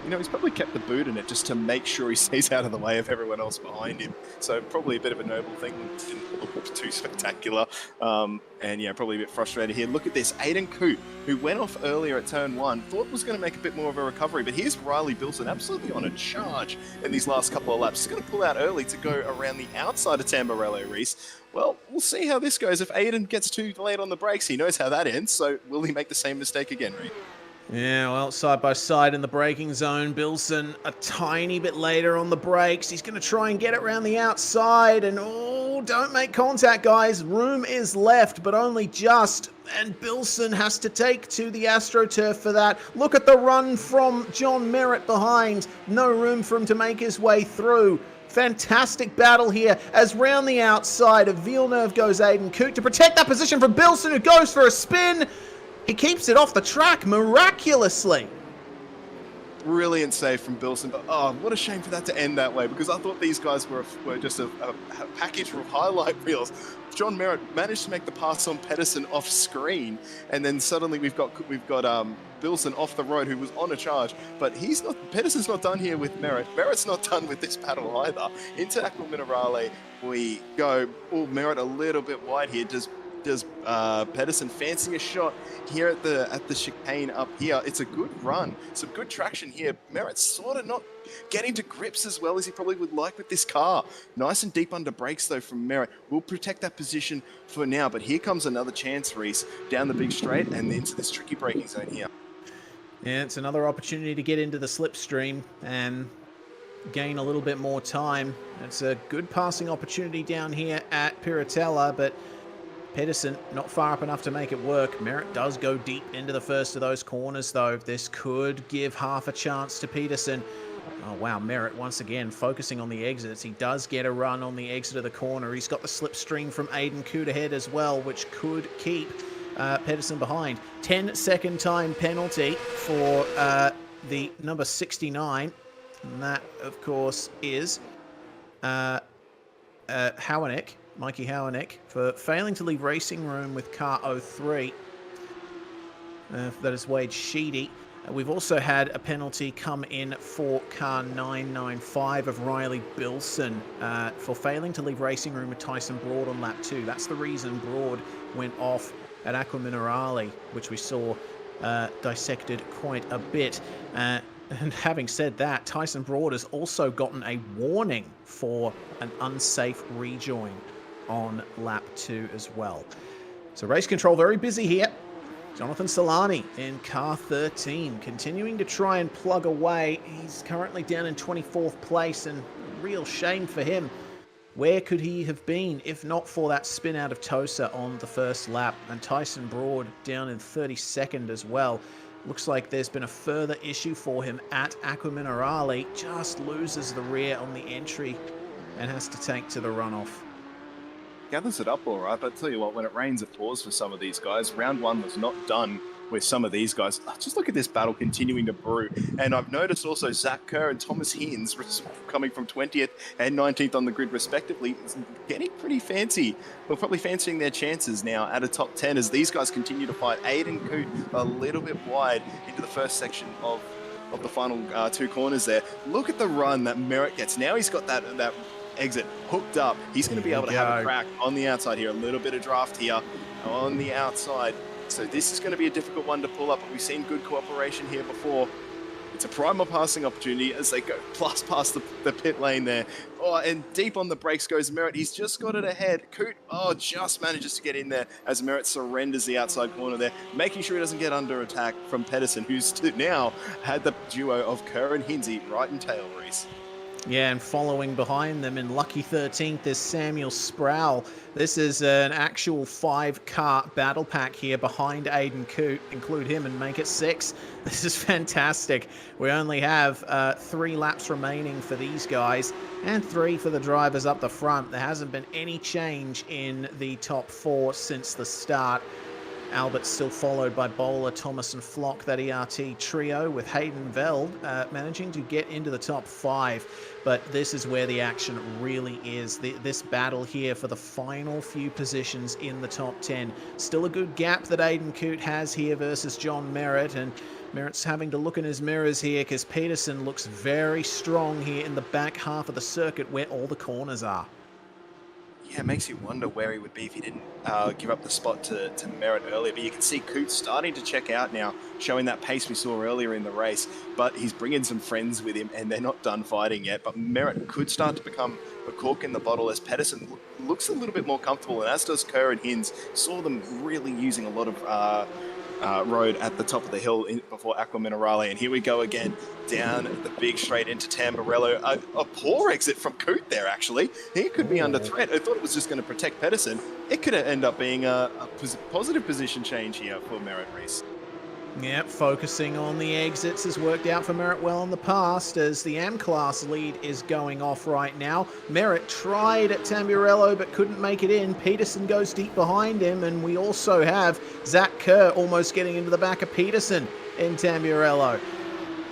You know, he's probably kept the boot in it just to make sure he stays out of the way of everyone else behind him. So probably a bit of a noble thing. Didn't look too spectacular. And yeah, probably a bit frustrated here. Look at this. Aiden Coote, who went off earlier at turn 1, thought was going to make a bit more of a recovery. But here's Riley Bilson absolutely on a charge in these last couple of laps. He's going to pull out early to go around the outside of Tamburello, Reese. Well, we'll see how this goes. If Aiden gets too late on the brakes, he knows how that ends. So will he make the same mistake again, Reese? Yeah, well, side by side in the braking zone. Bilson a tiny bit later on the brakes. He's going to try and get it around the outside. And, oh, don't make contact, guys. Room is left, but only just. And Bilson has to take to the AstroTurf for that. Look at the run from John Merritt behind. No room for him to make his way through. Fantastic battle here as round the outside of Villeneuve goes Aiden Coote to protect that position from Bilson, who goes for a spin. He keeps it off the track miraculously. Brilliant save from Bilson, but oh, what a shame for that to end that way, because I thought these guys were just a package of highlight reels. John Merritt managed to make the pass on Pedersen off screen, and then suddenly we've got Bilson off the road, who was on a charge, but Pedersen's not done here with Merritt. Merritt's not done with this battle either. Into Aqua Minerale we go. Oh, Merritt a little bit wide here. Does Pedersen fancy a shot here at the chicane up here? It's a good run, some good traction here. Merritt's sort of not getting to grips as well as he probably would like with this car. Nice and deep under brakes though from Merritt. We'll protect that position for now, but here comes another chance, Reese, down the big straight and into this tricky braking zone here. Yeah, it's another opportunity to get into the slipstream and gain a little bit more time. It's a good passing opportunity down here at Piratella, but Pedersen not far up enough to make it work. Merritt does go deep into the first of those corners, though. This could give half a chance to Pedersen. Oh, wow, Merritt once again focusing on the exits. He does get a run on the exit of the corner. He's got the slipstream from Aiden Coote ahead as well, which could keep Pedersen behind. 10-second time penalty for the number 69. And that, of course, is Howanick. Mikey Howanick, for failing to leave racing room with car 03. That is Wade Sheedy. We've also had a penalty come in for car 995 of Riley Bilson for failing to leave racing room with Tyson Broad on lap 2. That's the reason Broad went off at Aqua Minerale, which we saw dissected quite a bit. And having said that, Tyson Broad has also gotten a warning for an unsafe rejoin on lap 2 as well. So race control very busy here. Jonathan Solani in car 13, continuing to try and plug away. He's currently down in 24th place, and real shame for him. Where could he have been if not for that spin out of Tosa on the first lap? And Tyson Broad down in 32nd as well. Looks like there's been a further issue for him at Aqua Minerale. Just loses the rear on the entry and has to take to the runoff. Gathers it up all right, but I'll tell you what, when it rains, it pours for some of these guys. Round one was not done with some of these guys. Just look at this battle continuing to brew. And I've noticed also Zach Kerr and Thomas Hines coming from 20th and 19th on the grid respectively, getting pretty fancy. We're probably fancying their chances now at a top 10 as these guys continue to fight. Aiden Coote a little bit wide into the first section of the final two corners there. Look at the run that Merritt gets. Now he's got that exit hooked up. He's going to be able to have a crack on the outside here. A little bit of draft here on the outside. So this is going to be a difficult one to pull up, but we've seen good cooperation here before. It's a prime passing opportunity as they go past the pit lane there. Oh, and deep on the brakes goes Merritt. He's just got it ahead. Coote, just manages to get in there as Merritt surrenders the outside corner there, making sure he doesn't get under attack from Pedersen, who's now had the duo of Kerr and Hinsey right in tail race. Yeah, and following behind them in lucky 13th is Samuel Sproul. This is an actual 5-car battle pack here behind Aiden Coote. Include him and make it 6. This is fantastic. We only have 3 laps remaining for these guys and 3 for the drivers up the front. There hasn't been any change in the top 4 since the start. Albert still followed by Bowler, Thomas and Flock, that ERT trio, with Hayden Veld managing to get into the top 5. But this is where the action really is. This battle here for the final few positions in the top 10. Still a good gap that Aiden Coote has here versus John Merritt, and Merritt's having to look in his mirrors here because Pedersen looks very strong here in the back half of the circuit where all the corners are. Yeah, it makes you wonder where he would be if he didn't give up the spot to Merritt earlier. But you can see Coote starting to check out now, showing that pace we saw earlier in the race. But he's bringing some friends with him, and they're not done fighting yet. But Merritt could start to become a cork in the bottle as Pedersen looks a little bit more comfortable, and as does Kerr and Hins. Saw them really using a lot of road at the top of the hill before Aqua Minerale. And here we go again, down the big straight into Tamburello. A poor exit from Coot there, actually. He could be under threat. I thought it was just going to protect Pedersen. It could end up being a positive position change here for Merritt Reese. Yep, focusing on the exits has worked out for Merritt well in the past, as the M-Class lead is going off right now. Merritt tried at Tamburello but couldn't make it in. Peterson goes deep behind him, and we also have Zach Kerr almost getting into the back of Peterson in Tamburello.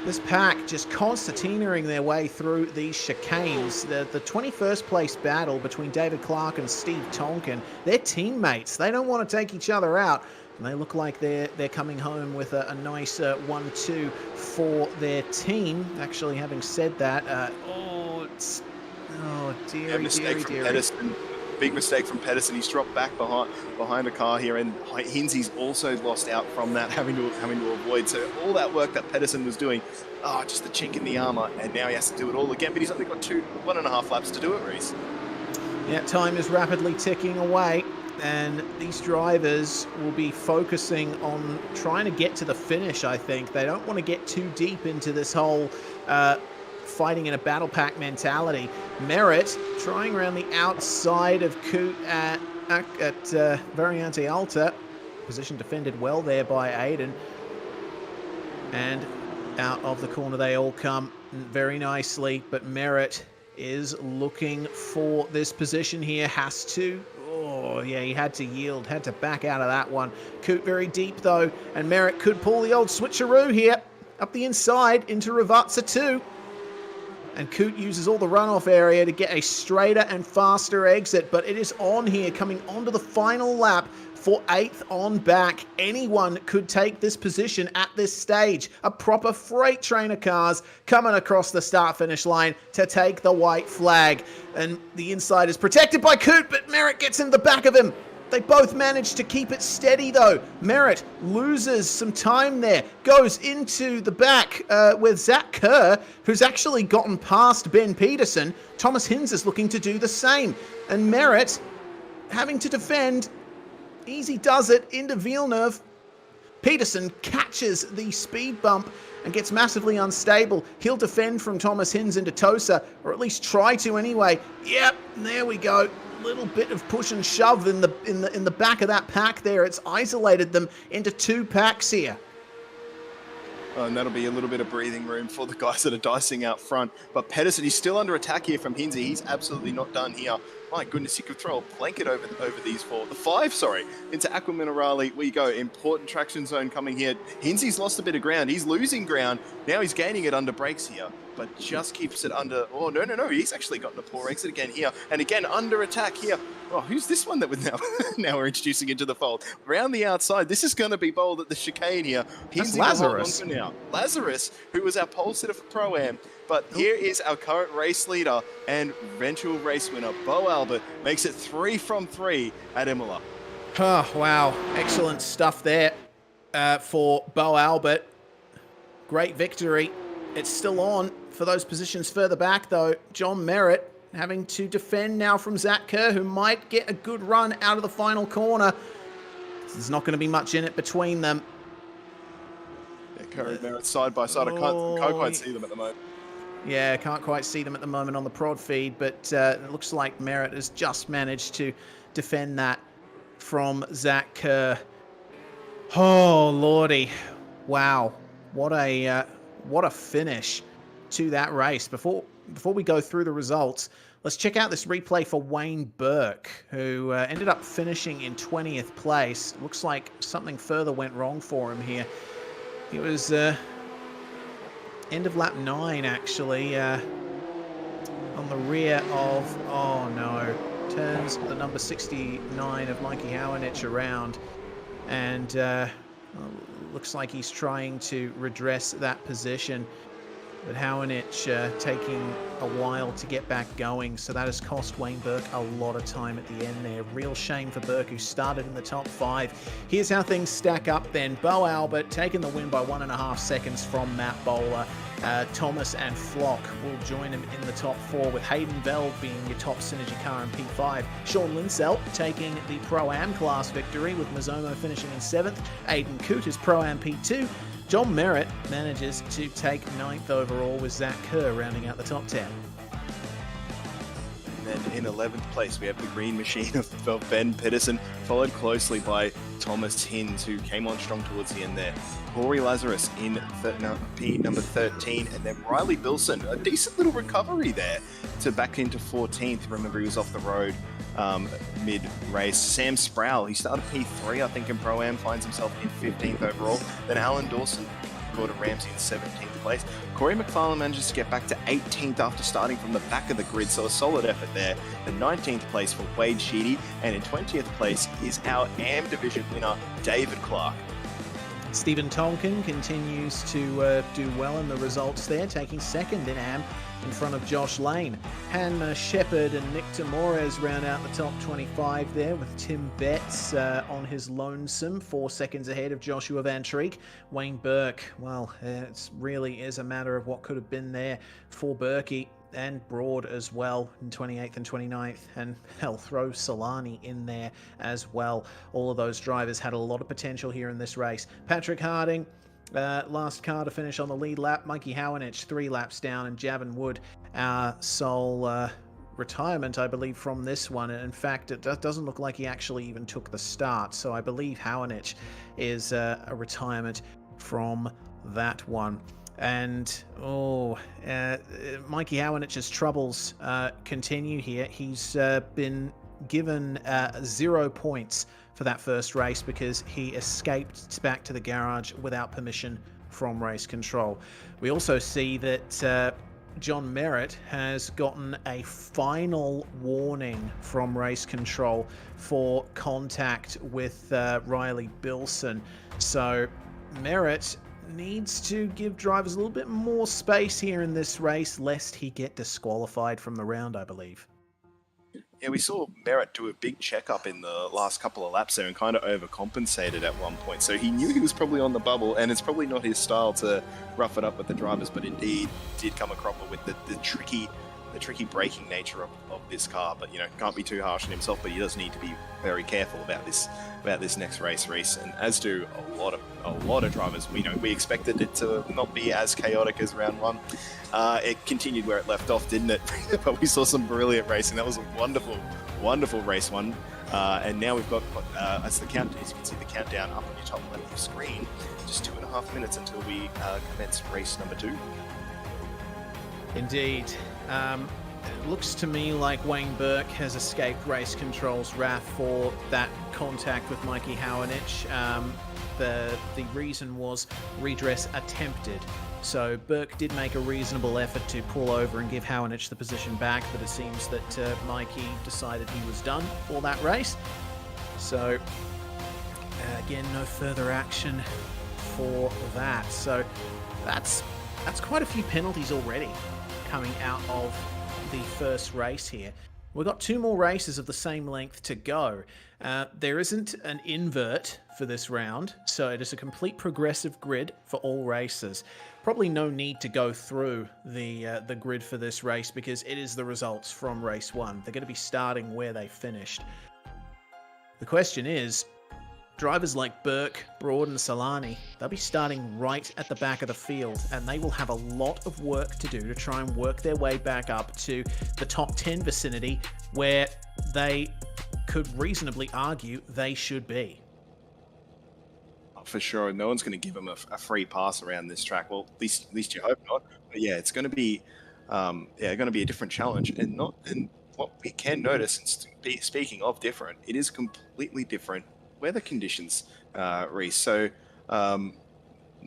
This pack just concertinaing their way through these chicanes. The 21st place battle between David Clark and Steve Tonkin, they're teammates. They don't want to take each other out. And they look like they're coming home with a nice 1-2 for their team. Actually, having said that, dearie, mistake from Pedersen. Big mistake from Pedersen. He's dropped back behind a car here, and Hinzey's also lost out from that, having to avoid. So all that work that Pedersen was doing, just a chink in the armor, and now he has to do it all again. But he's only got 1.5 laps to do it, Reese. Yeah, time is rapidly ticking away. And these drivers will be focusing on trying to get to the finish, I think. They don't want to get too deep into this whole fighting in a battle pack mentality. Merritt trying around the outside of Coot at Variante Alta. Position defended well there by Aiden. And out of the corner they all come very nicely. But Merritt is looking for this position here. Has to. Oh, yeah, he had to yield, had to back out of that one. Coot very deep, though, and Merritt could pull the old switcheroo here. Up the inside into Ravazza 2. And Coot uses all the runoff area to get a straighter and faster exit, but it is on here, coming onto the final lap for 8th on back. Anyone could take this position at this stage. A proper freight train of cars coming across the start-finish line to take the white flag. And the inside is protected by Coot, but Merritt gets in the back of him. They both manage to keep it steady, though. Merritt loses some time there, goes into the back with Zach Kerr, who's actually gotten past Ben Peterson. Thomas Hinz is looking to do the same. And Merritt having to defend. Easy does it into Villeneuve. Peterson catches the speed bump and gets massively unstable. He'll defend from Thomas Hinz into Tosa, or at least try to anyway. Yep, there we go. Little bit of push and shove in the back of that pack there. It's isolated them into 2 packs here. And that'll be a little bit of breathing room for the guys that are dicing out front. But Pedersen, he's still under attack here from Hinze. He's absolutely not done here. My goodness, you could throw a blanket over these 5, into Aqua Minerale. We go. Important traction zone coming here. Hinze's lost a bit of ground. He's losing ground. Now he's gaining it under brakes here, but just keeps it under. Oh, no. He's actually gotten a poor exit again here. And again, under attack here. Oh, who's this one that we're now we're introducing into the fold? Around the outside. This is going to be bold at the chicane here. That's Lazarus. Now. Lazarus, who was our pole sitter for Pro-Am. But here is our current race leader and eventual race winner, Bo Albert, makes it 3 from 3 at Imola. Oh, wow. Excellent stuff there for Bo Albert. Great victory. It's still on for those positions further back, though. John Merritt having to defend now from Zach Kerr, who might get a good run out of the final corner. There's not going to be much in it between them. Yeah, Kerr and Merritt side by side. I can't quite see them at the moment. Yeah, can't quite see them at the moment on the prod feed, but it looks like Merritt has just managed to defend that from Zach Kerr. Oh, lordy. Wow. What a finish to that race. Before we go through the results, let's check out this replay for Wayne Burke, who ended up finishing in 20th place. Looks like something further went wrong for him here. He was end of lap 9, actually, on the rear of, oh no, turns the number 69 of Mikey Howanich around, and looks like he's trying to redress that position. But Howanich taking a while to get back going, so that has cost Wayne Burke a lot of time at the end there. Real shame for Burke, who started in the top 5. Here's how things stack up then. Bo Albert taking the win by 1.5 seconds from Matt Bowler. Thomas and Flock will join him in the top 4, with Hayden Veld being your top Synergy car in P5. Sean Linsell taking the Pro-Am class victory, with Mazomo finishing in 7th. Aiden Cooter's Pro-Am P2. John Merritt manages to take 9th overall, with Zach Kerr rounding out the top 10. And then in 11th place, we have the green machine of Ben Pedersen, followed closely by Thomas Hinds, who came on strong towards the end there. Corey Lazarus in P number 13, and then Riley Bilson, a decent little recovery there to back into 14th. Remember, he was off the road mid-race. Sam Sproul, he started P3, I think, in Pro-Am, finds himself in 15th overall. Then Alan Dawson, Gordon Ramsay in 17th place. Corey McFarlane manages to get back to 18th after starting from the back of the grid, so a solid effort there. The 19th place for Wade Sheedy, and in 20th place is our AM division winner, David Clark. Stephen Tonkin continues to do well in the results there, taking 2nd in AM in front of Josh Lane. Hanma Shepherd and Nick Tamores round out the top 25 there, with Tim Betts on his lonesome, 4 seconds ahead of Joshua Van Treek. Wayne Burke, well, it really is a matter of what could have been there for Berkey and Broad as well in 28th and 29th, and hell, throw Solani in there as well. All of those drivers had a lot of potential here in this race. Patrick Harding, last car to finish on the lead lap. Mikey Howanich 3 laps down, and Javin Wood, our sole retirement, I believe, from this one. In fact, it doesn't look like he actually even took the start, so I believe Howanich is a retirement from that one. And Mikey Howanich's troubles continue here. He's been given 0 points for that first race because he escaped back to the garage without permission from race control. We also see that John Merritt has gotten a final warning from race control for contact with Riley Bilson. So Merritt needs to give drivers a little bit more space here in this race, lest he get disqualified from the round, I believe. Yeah, we saw Merritt do a big checkup in the last couple of laps there and kind of overcompensated at one point. So he knew he was probably on the bubble, and it's probably not his style to rough it up with the drivers, but indeed did come a cropper with the tricky braking nature of this car. But, you know, can't be too harsh on himself, but he does need to be very careful about this next race, Reese. And as do a lot of drivers. We expected it to not be as chaotic as round 1. It continued where it left off, didn't it? But we saw some brilliant racing. That was a wonderful race 1. And now we've got, as you can see the countdown up on your top left of the screen, just 2.5 minutes until we commence race number 2. Indeed. It looks to me like Wayne Burke has escaped race control's wrath for that contact with Mikey Howanich. The reason was redress attempted. So Burke did make a reasonable effort to pull over and give Howanich the position back, but it seems that Mikey decided he was done for that race. So again, no further action for that. So that's quite a few penalties already coming out of the first race here. We've got 2 more races of the same length to go. There isn't an invert for this round, so it is a complete progressive grid for all races. Probably no need to go through the grid for this race because it is the results from race 1. They're going to be starting where they finished. The question is, drivers like Burke, Broad and Solani, they'll be starting right at the back of the field, and they will have a lot of work to do to try and work their way back up to the top 10 vicinity where they could reasonably argue they should be. For sure, no one's going to give them a free pass around this track. Well, at least you hope not. But yeah, it's going to be a different challenge, and what we can notice, and speaking of different, it is completely different weather conditions, Reese. So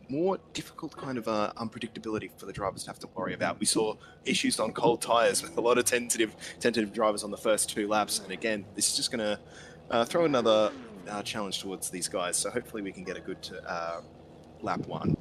more difficult kind of unpredictability for the drivers to have to worry about. We saw issues on cold tyres with a lot of tentative drivers on the first 2 laps. And again, this is just going to throw another challenge towards these guys. So hopefully we can get a good lap 1.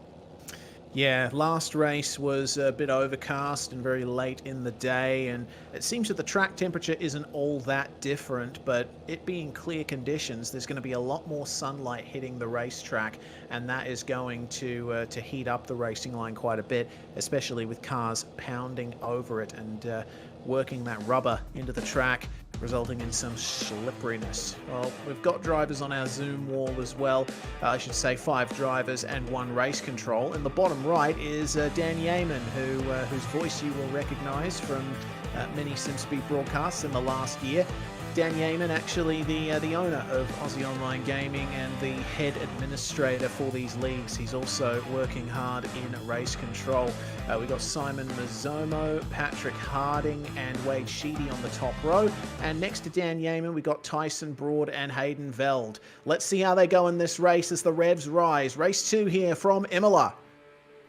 Yeah, last race was a bit overcast and very late in the day, and it seems that the track temperature isn't all that different, but it being clear conditions, there's going to be a lot more sunlight hitting the racetrack, and that is going to heat up the racing line quite a bit, especially with cars pounding over it and working that rubber into the track, resulting in some slipperiness. Well, we've got drivers on our Zoom wall as well. I should say 5 drivers and 1 race control. In the bottom right is Dan Yeaman, whose voice you will recognise from many SimSpeed broadcasts in the last year. Dan Yeaman, actually the owner of Aussie Online Gaming and the head administrator for these leagues. He's also working hard in race control. We've got Simon Mazzomo, Patrick Harding, and Wade Sheedy on the top row. And next to Dan Yeaman, we've got Tyson Broad and Hayden Veld. Let's see how they go in this race as the revs rise. Race 2 here from Imola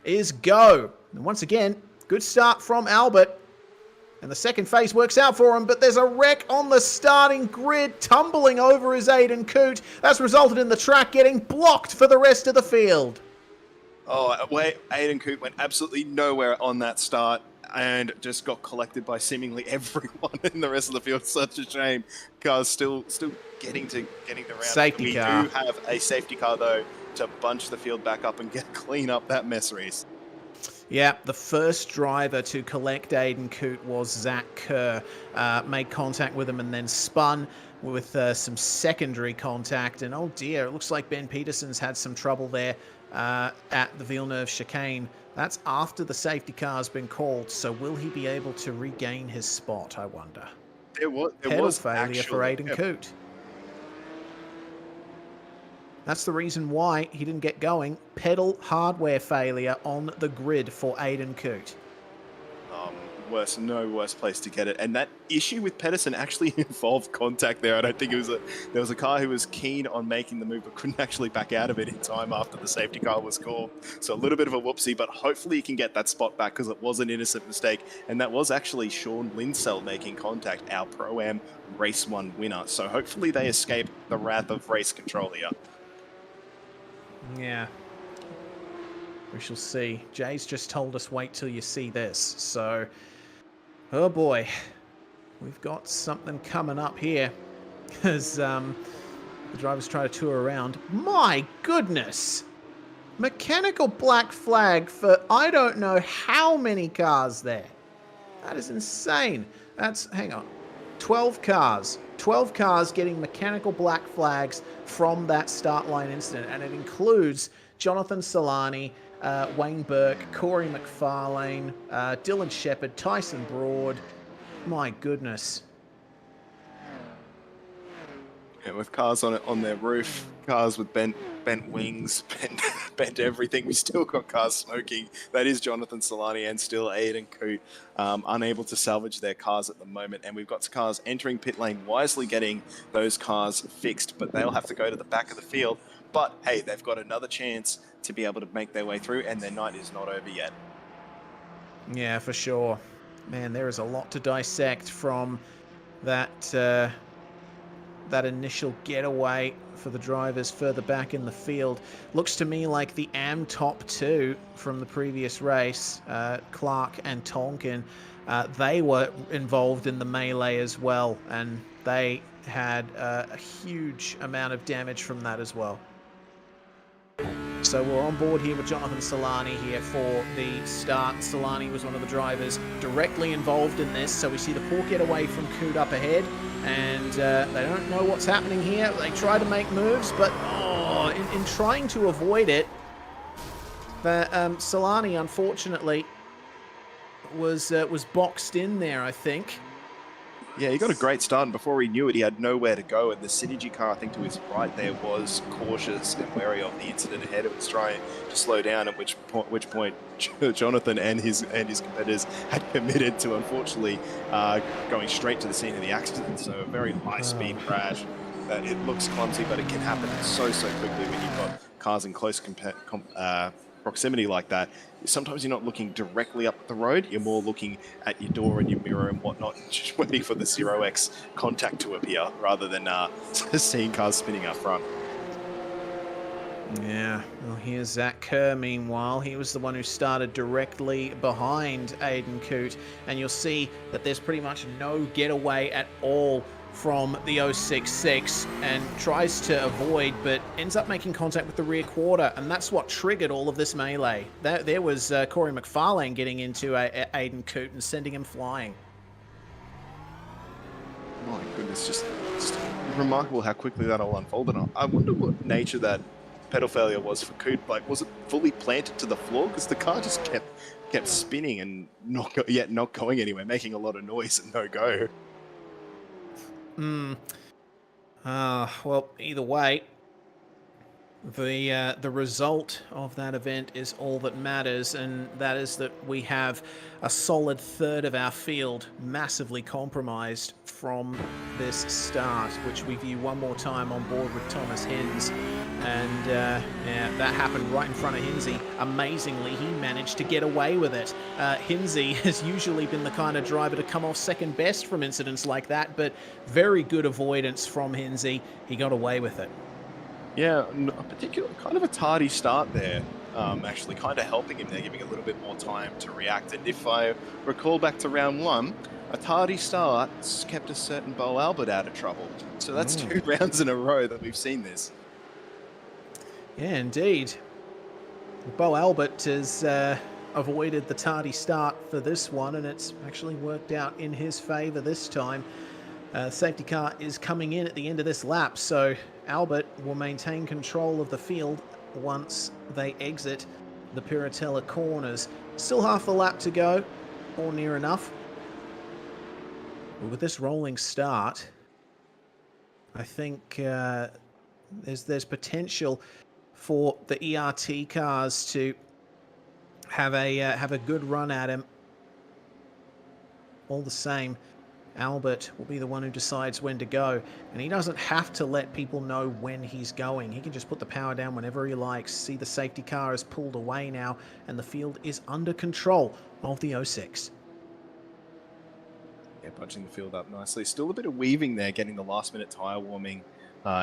is go. And once again, good start from Albert. And the second phase works out for him, but there's a wreck on the starting grid. Tumbling over is Aiden Coote. That's resulted in the track getting blocked for the rest of the field. Oh, wait, Aiden Coote went absolutely nowhere on that start and just got collected by seemingly everyone in the rest of the field. Such a shame. Cars still getting the round. Safety car. We do have a safety car, though, to bunch the field back up and clean up that mess, Reese. Yeah, the first driver to collect Aiden Coote was Zach Kerr. Made contact with him and then spun with some secondary contact. And oh dear, it looks like Ben Peterson's had some trouble there at the Villeneuve chicane. That's after the safety car's been called. So will he be able to regain his spot, I wonder? There Pedal was failure for Aiden Coote. That's the reason why he didn't get going. Pedal hardware failure on the grid for Aiden Coote. No worse place to get it. And that issue with Pedersen actually involved contact there. I don't think there was a car who was keen on making the move but couldn't actually back out of it in time after the safety car was called. So a little bit of a whoopsie, but hopefully he can get that spot back because it was an innocent mistake. And that was actually Sean Linsell making contact, our Pro-Am Race 1 winner. So hopefully they escape the wrath of race control here. Yeah. We shall see. Jay's just told us wait till you see this. So, oh boy. We've got something coming up here. As the drivers try to tour around. My goodness! Mechanical black flag for I don't know how many cars there. That is insane. That's, hang on, 12 cars. 12 cars getting mechanical black flags from that start line incident, and it includes Jonathan Solani, Wayne Burke, Corey McFarlane, Dylan Shepherd, Tyson Broad. My goodness. Yeah, with cars on their roof, cars with bent wings, bent everything. We still got cars smoking. That is Jonathan Solani and still Aiden Coote, unable to salvage their cars at the moment. And we've got cars entering pit lane, wisely getting those cars fixed, but they'll have to go to the back of the field. But hey, they've got another chance to be able to make their way through, and their night is not over yet. Yeah, for sure. Man, there is a lot to dissect from that that initial getaway for the drivers further back in the field. Looks to me like the AM top 2 from the previous race, Clark and Tonkin, they were involved in the melee as well, and they had a huge amount of damage from that as well. So we're on board here with Jonathan Solani here for the start. Solani was one of the drivers directly involved in this, so we see the poor getaway from Coote up ahead, and they don't know what's happening here. They try to make moves, but in trying to avoid it, Solani unfortunately was boxed in there, I think. Yeah, he got a great start, and before he knew it, he had nowhere to go. And the Synergy car, I think to his right there, was cautious and wary of the incident ahead. It was trying to slow down, at which point Jonathan and his competitors had committed to, unfortunately, going straight to the scene of the accident. So a very high-speed crash. It looks clumsy, but it can happen so quickly when you've got cars in close proximity like that. Sometimes you're not looking directly up the road, you're more looking at your door and your mirror and whatnot, just waiting for the 0x contact to appear rather than seeing cars spinning up front. Yeah, well, here's Zach Kerr, meanwhile. He was the one who started directly behind Aiden Coote, and you'll see that there's pretty much no getaway at all from the 066, and tries to avoid, but ends up making contact with the rear quarter, and that's what triggered all of this melee. There was Corey McFarlane getting into Aiden Coote and sending him flying. My goodness, just remarkable how quickly that all unfolded. I wonder what nature that pedal failure was for Coot. Like, was it fully planted to the floor? Because the car just kept spinning and not going anywhere, making a lot of noise and no go. Well, either way, the result of that event is all that matters, and that is that we have a solid third of our field massively compromised from this start, which we view one more time on board with Thomas Hinz. And yeah, that happened right in front of Hinsey. Amazingly, he managed to get away with it. Hinsey has usually been the kind of driver to come off second best from incidents like that, but very good avoidance from Hinsey. He got away with it. Yeah, a particular kind of a tardy start there, actually kind of helping him there, giving a little bit more time to react. And if I recall back to round one, a tardy start kept a certain Bo Albert out of trouble. So that's 2 rounds in a row that we've seen this. Yeah, indeed. Bo Albert has avoided the tardy start for this one, and it's actually worked out in his favour this time. Safety car is coming in at the end of this lap, so Albert will maintain control of the field once they exit the Piratella corners. Still half the lap to go, or near enough. But with this rolling start, I think there's potential for the ERT cars to have a good run at him. All the same, Albert will be the one who decides when to go, and he doesn't have to let people know when he's going. He can just put the power down whenever he likes. See, the safety car is pulled away now, and the field is under control of the 06. Yeah, punching the field up nicely. Still a bit of weaving there, getting the last-minute tyre warming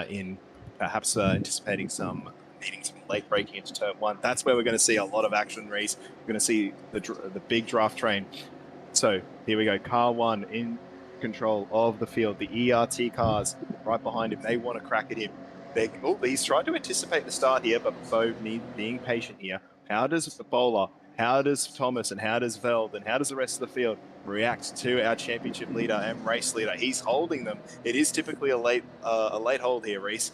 in, perhaps anticipating needing some late braking into turn 1. That's where we're going to see a lot of action, Reese. We're going to see the big draft train. So here we go. Car 1 in control of the field. The ERT cars right behind him. They want to crack at him. He's trying to anticipate the start here, but Bo being patient here. How does Bowler, how does Thomas, and how does Veld, and how does the rest of the field react to our championship leader and race leader? He's holding them. It is typically a late hold here, Reese.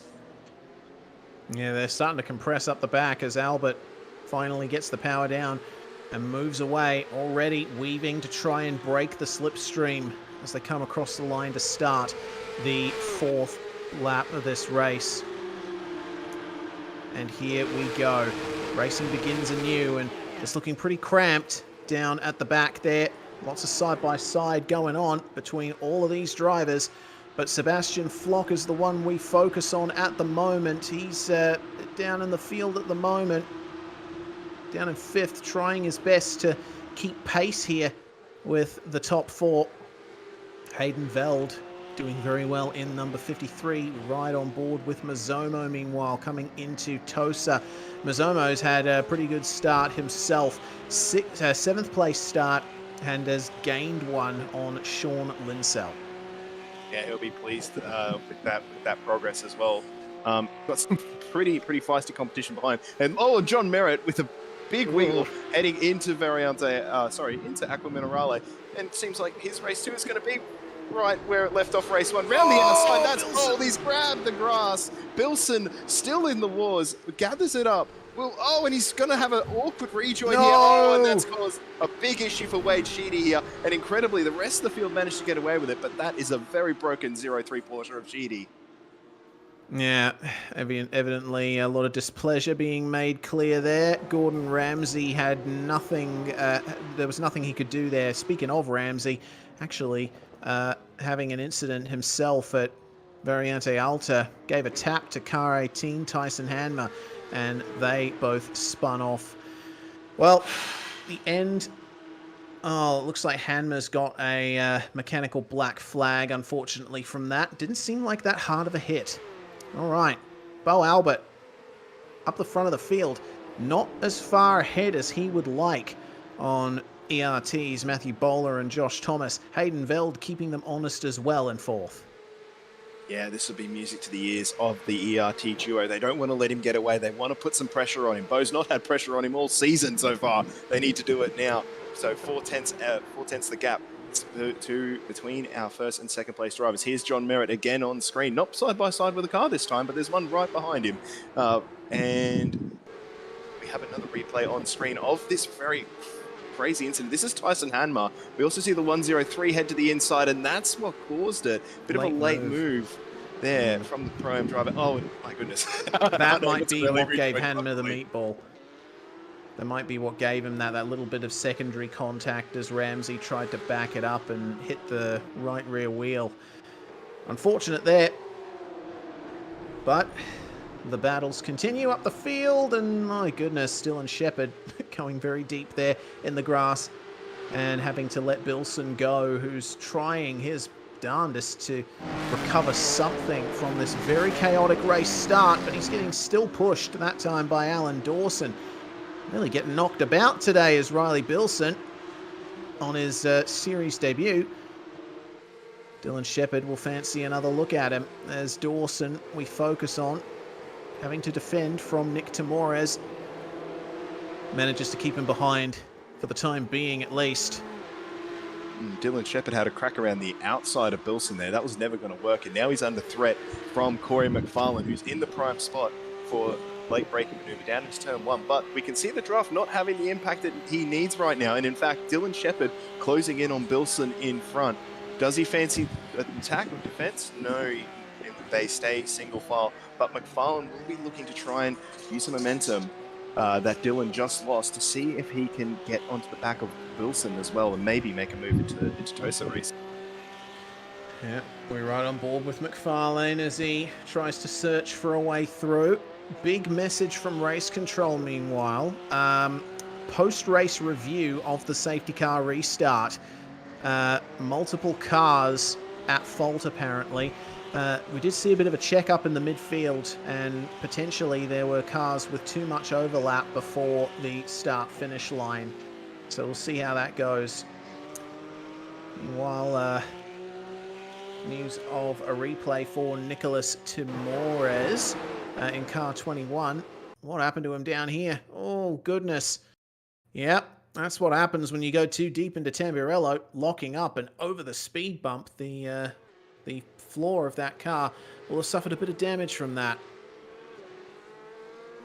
Yeah, they're starting to compress up the back as Albert finally gets the power down and moves away, already weaving to try and break the slipstream as they come across the line to start the 4th lap of this race. And here we go. Racing begins anew, and it's looking pretty cramped down at the back there. Lots of side-by-side going on between all of these drivers. But Sebastian Flock is the one we focus on at the moment. He's down in the field at the moment, down in 5th, trying his best to keep pace here with the top 4. Hayden Veld doing very well in number 53, right on board with Mazomo, meanwhile, coming into Tosa. Mazomo's had a pretty good start himself. 7th place start, and has gained one on Sean Linsell. Yeah, he'll be pleased with that progress as well. Got some pretty feisty competition behind, and John Merritt with a big wheel heading into into Aqua Minerale, and it seems like his race 2 is going to be right where it left off race 1, round the outside. That's he's grabbed the grass. Bilson still in the wars, gathers it up. And he's going to have an awkward rejoin here. And that's caused a big issue for Wade Sheedy here. And incredibly, the rest of the field managed to get away with it, but that is a very broken 0-3 Porsche of Sheedy. Yeah, evidently a lot of displeasure being made clear there. Gordon Ramsay had nothing, there was nothing he could do there. Speaking of Ramsay, actually having an incident himself at Variante Alta, gave a tap to car 18, Tyson Hanmer, and they both spun off. Well, the end. Oh, it looks like Hanmer's got a mechanical black flag, unfortunately, from that. Didn't seem like that hard of a hit. All right, Bo Albert up the front of the field. Not as far ahead as he would like on ERTs, Matthew Bowler and Josh Thomas. Hayden Veld keeping them honest as well in fourth. Yeah, this will be music to the ears of the ERT duo. They don't want to let him get away. They want to put some pressure on him. Bo's not had pressure on him all season so far. They need to do it now. So 4/10 the gap between our first and second place drivers. Here's John Merritt again on screen. Not side by side with the car this time, but there's one right behind him. And we have another replay on screen of this very crazy incident. This is Tyson Hanmar. We also see the 103 head to the inside, and that's what caused it. Bit of a late move there from the Pro-Am driver. Oh, my goodness. That might be what gave Hanmar the meatball. That might be what gave him that little bit of secondary contact as Ramsey tried to back it up and hit the right rear wheel. Unfortunate there. But the battles continue up the field, and my goodness, Dylan Shepherd going very deep there in the grass and having to let Bilson go, who's trying his darndest to recover something from this very chaotic race start, but he's getting still pushed that time by Alan Dawson. Really getting knocked about today is Riley Bilson on his series debut. Dylan Shepherd will fancy another look at him as Dawson we focus on, having to defend from Nick Tamores. Manages to keep him behind for the time being at least. Dylan Shepherd had a crack around the outside of Bilson there. That was never going to work, and now he's under threat from Corey McFarlane, who's in the prime spot for late braking maneuver down into turn one. But we can see the draft not having the impact that he needs right now, and in fact Dylan Shepherd closing in on Bilson in front. Does he fancy an attack or defense? No, they stay single file, but McFarlane will be looking to try and use the momentum that Dylan just lost to see if he can get onto the back of Wilson as well and maybe make a move into Tosa race. Yeah, we're right on board with McFarlane as he tries to search for a way through. Big message from race control meanwhile. Post-race review of the safety car restart. Multiple cars at fault apparently. We did see a bit of a check-up in the midfield, and potentially there were cars with too much overlap before the start-finish line. So we'll see how that goes. Meanwhile, news of a replay for Nicholas Timores in car 21. What happened to him down here? Oh, goodness. Yep, that's what happens when you go too deep into Tamburello, locking up, and over the speed bump, the floor of that car will have suffered a bit of damage from that.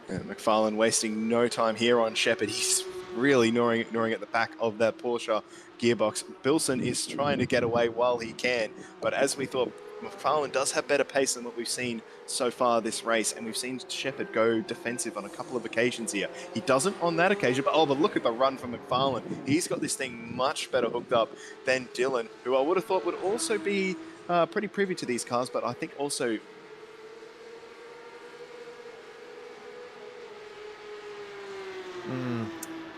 Yeah, McFarlane wasting no time here on Shepherd. He's really gnawing at the back of that Porsche gearbox. Bilson is trying to get away while he can, but as we thought, McFarlane does have better pace than what we've seen so far this race, and we've seen Shepherd go defensive on a couple of occasions here. He doesn't on that occasion, but look at the run from McFarlane. He's got this thing much better hooked up than Dylan, who I would have thought would also be pretty privy to these cars, but I think also...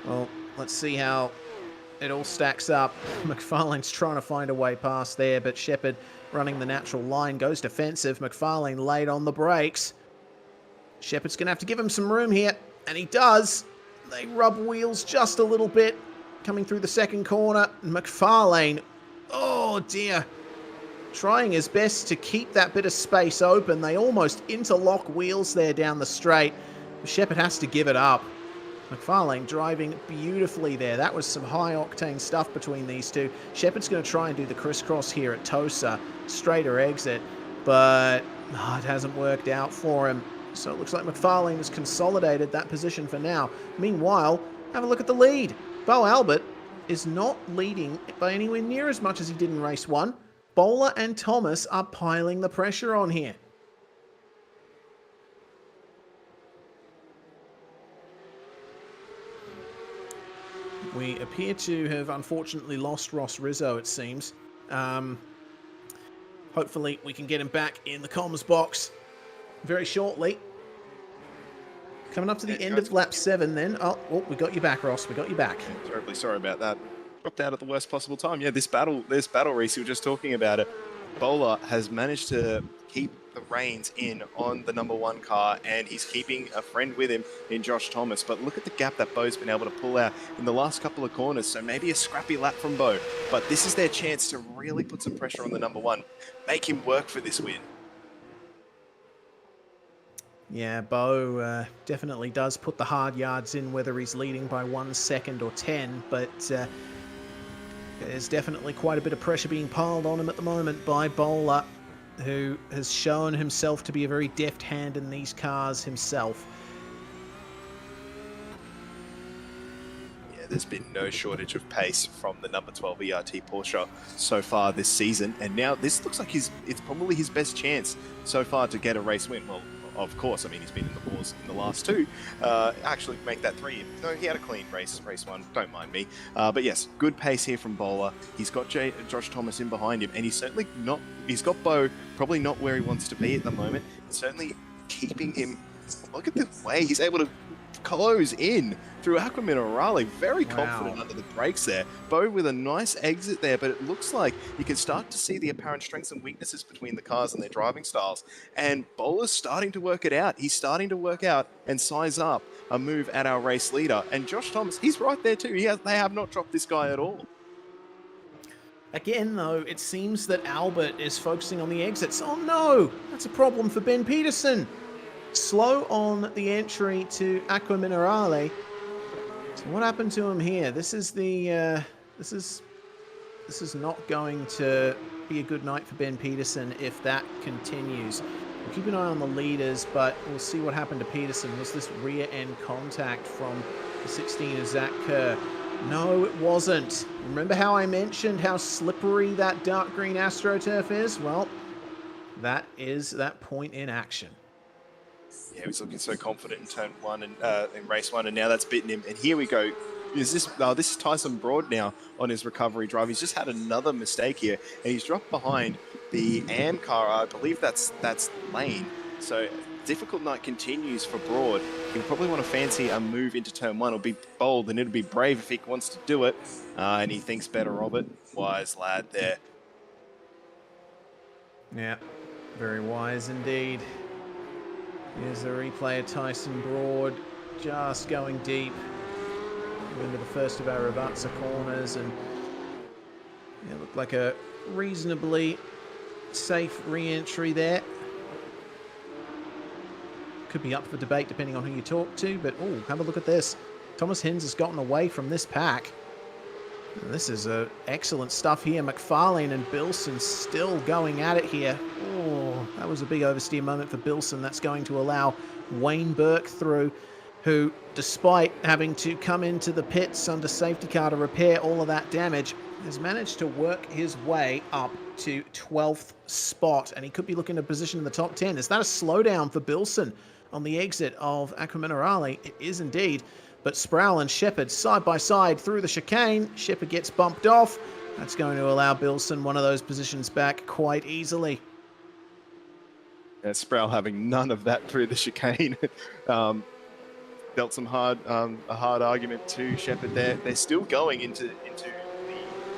Well, let's see how it all stacks up. McFarlane's trying to find a way past there, but Shepherd running the natural line goes defensive. McFarlane late on the brakes. Shepherd's going to have to give him some room here, and he does. They rub wheels just a little bit coming through the second corner. McFarlane, oh dear, trying his best to keep that bit of space open. They almost interlock wheels there down the straight. Shepherd has to give it up. McFarlane driving beautifully there. That was some high-octane stuff between these two. Shepherd's going to try and do the crisscross here at Tosa. Straighter exit, but it hasn't worked out for him. So it looks like McFarlane has consolidated that position for now. Meanwhile, have a look at the lead. Bo Albert is not leading by anywhere near as much as he did in race one. Bowler and Thomas are piling the pressure on here. We appear to have unfortunately lost Ross Rizzo, it seems. Hopefully we can get him back in the comms box very shortly. Coming up to the end of lap 7 then. Oh, we got you back, Ross. We got you back. Terribly sorry about that. Dropped out at the worst possible time. Yeah, this battle, Reese, you were just talking about it. Bowler has managed to keep the reins in on the #1 car, and he's keeping a friend with him in Josh Thomas. But look at the gap that Bo's been able to pull out in the last couple of corners, so maybe a scrappy lap from Bo. But this is their chance to really put some pressure on the #1, make him work for this win. Yeah, Bo definitely does put the hard yards in, whether he's leading by 1 second or 10, but there's definitely quite a bit of pressure being piled on him at the moment by Bowler, who has shown himself to be a very deft hand in these cars himself. Yeah, there's been no shortage of pace from the #12 ERT Porsche so far this season, and now this looks like it's probably his best chance so far to get a race win. Well, of course, I mean, he's been in the wars in the last two. Actually make that 3. No, he had a clean race 1, don't mind me. But yes, good pace here from Bowler. He's got Josh Thomas in behind him, and he's certainly not, he's got Bo probably not where he wants to be at the moment. Certainly keeping him, look at the way he's able to close in through Aqua Minerale. Very confident under the brakes there. Bo with a nice exit there, but it looks like you can start to see the apparent strengths and weaknesses between the cars and their driving styles. And Bowler's starting to work it out. He's starting to work out and size up a move at our race leader. And Josh Thomas, he's right there too. They have not dropped this guy at all. Again, though, it seems that Albert is focusing on the exits. Oh no, that's a problem for Ben Peterson. Slow on the entry to Aqua Minerale. So what happened to him here? This is the this is not going to be a good night for Ben Peterson if that continues. We'll keep an eye on the leaders, but we'll see what happened to Peterson. Was this rear end contact from the 16 of Zach Kerr? No, it wasn't. Remember how I mentioned how slippery that dark green AstroTurf is? Well, that is that point in action. Yeah, he was looking so confident in turn 1 and in race 1, and now that's bitten him. And here we go. This is Tyson Broad now on his recovery drive. He's just had another mistake here, and he's dropped behind the AM car. I believe that's Lane. So difficult night continues for Broad. He'll probably want to fancy a move into turn 1. It'll be bold and it'll be brave if he wants to do it, and he thinks better of it. Wise lad there. Yeah, very wise indeed. Here's the replay of Tyson Broad just going deep into the first of our Ravatsa corners, and it looked like a reasonably safe re-entry there. Could be up for debate depending on who you talk to, but oh, have a look at this. Thomas Hins has gotten away from this pack. And this is excellent stuff here. McFarlane and Bilson still going at it here. Oh, that was a big oversteer moment for Bilson. That's going to allow Wayne Burke through, who, despite having to come into the pits under safety car to repair all of that damage, has managed to work his way up to 12th spot, and he could be looking to position in the top 10. Is that a slowdown for Bilson on the exit of Aqua Minerale? It is indeed. But Sproul and Shepard side by side through the chicane. Shepard gets bumped off. That's going to allow Bilson one of those positions back quite easily. Yeah, Sproul having none of that through the chicane. Dealt some a hard argument to Shepard there. They're still going into the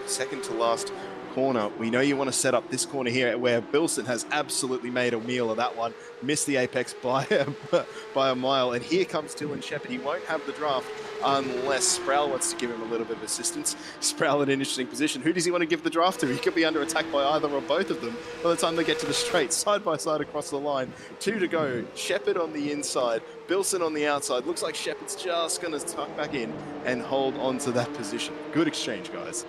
second to last corner. We know you want to set up this corner here where Bilson has absolutely made a meal of that one. Missed the apex by a mile. And here comes Dylan Shepard. He won't have the draft unless Sproul wants to give him a little bit of assistance. Sproul in an interesting position. Who does he want to give the draft to? He could be under attack by either or both of them by the time they get to the straight. Side by side across the line. 2 to go. Shepard on the inside. Bilson on the outside. Looks like Shepard's just going to tuck back in and hold on to that position. Good exchange, guys.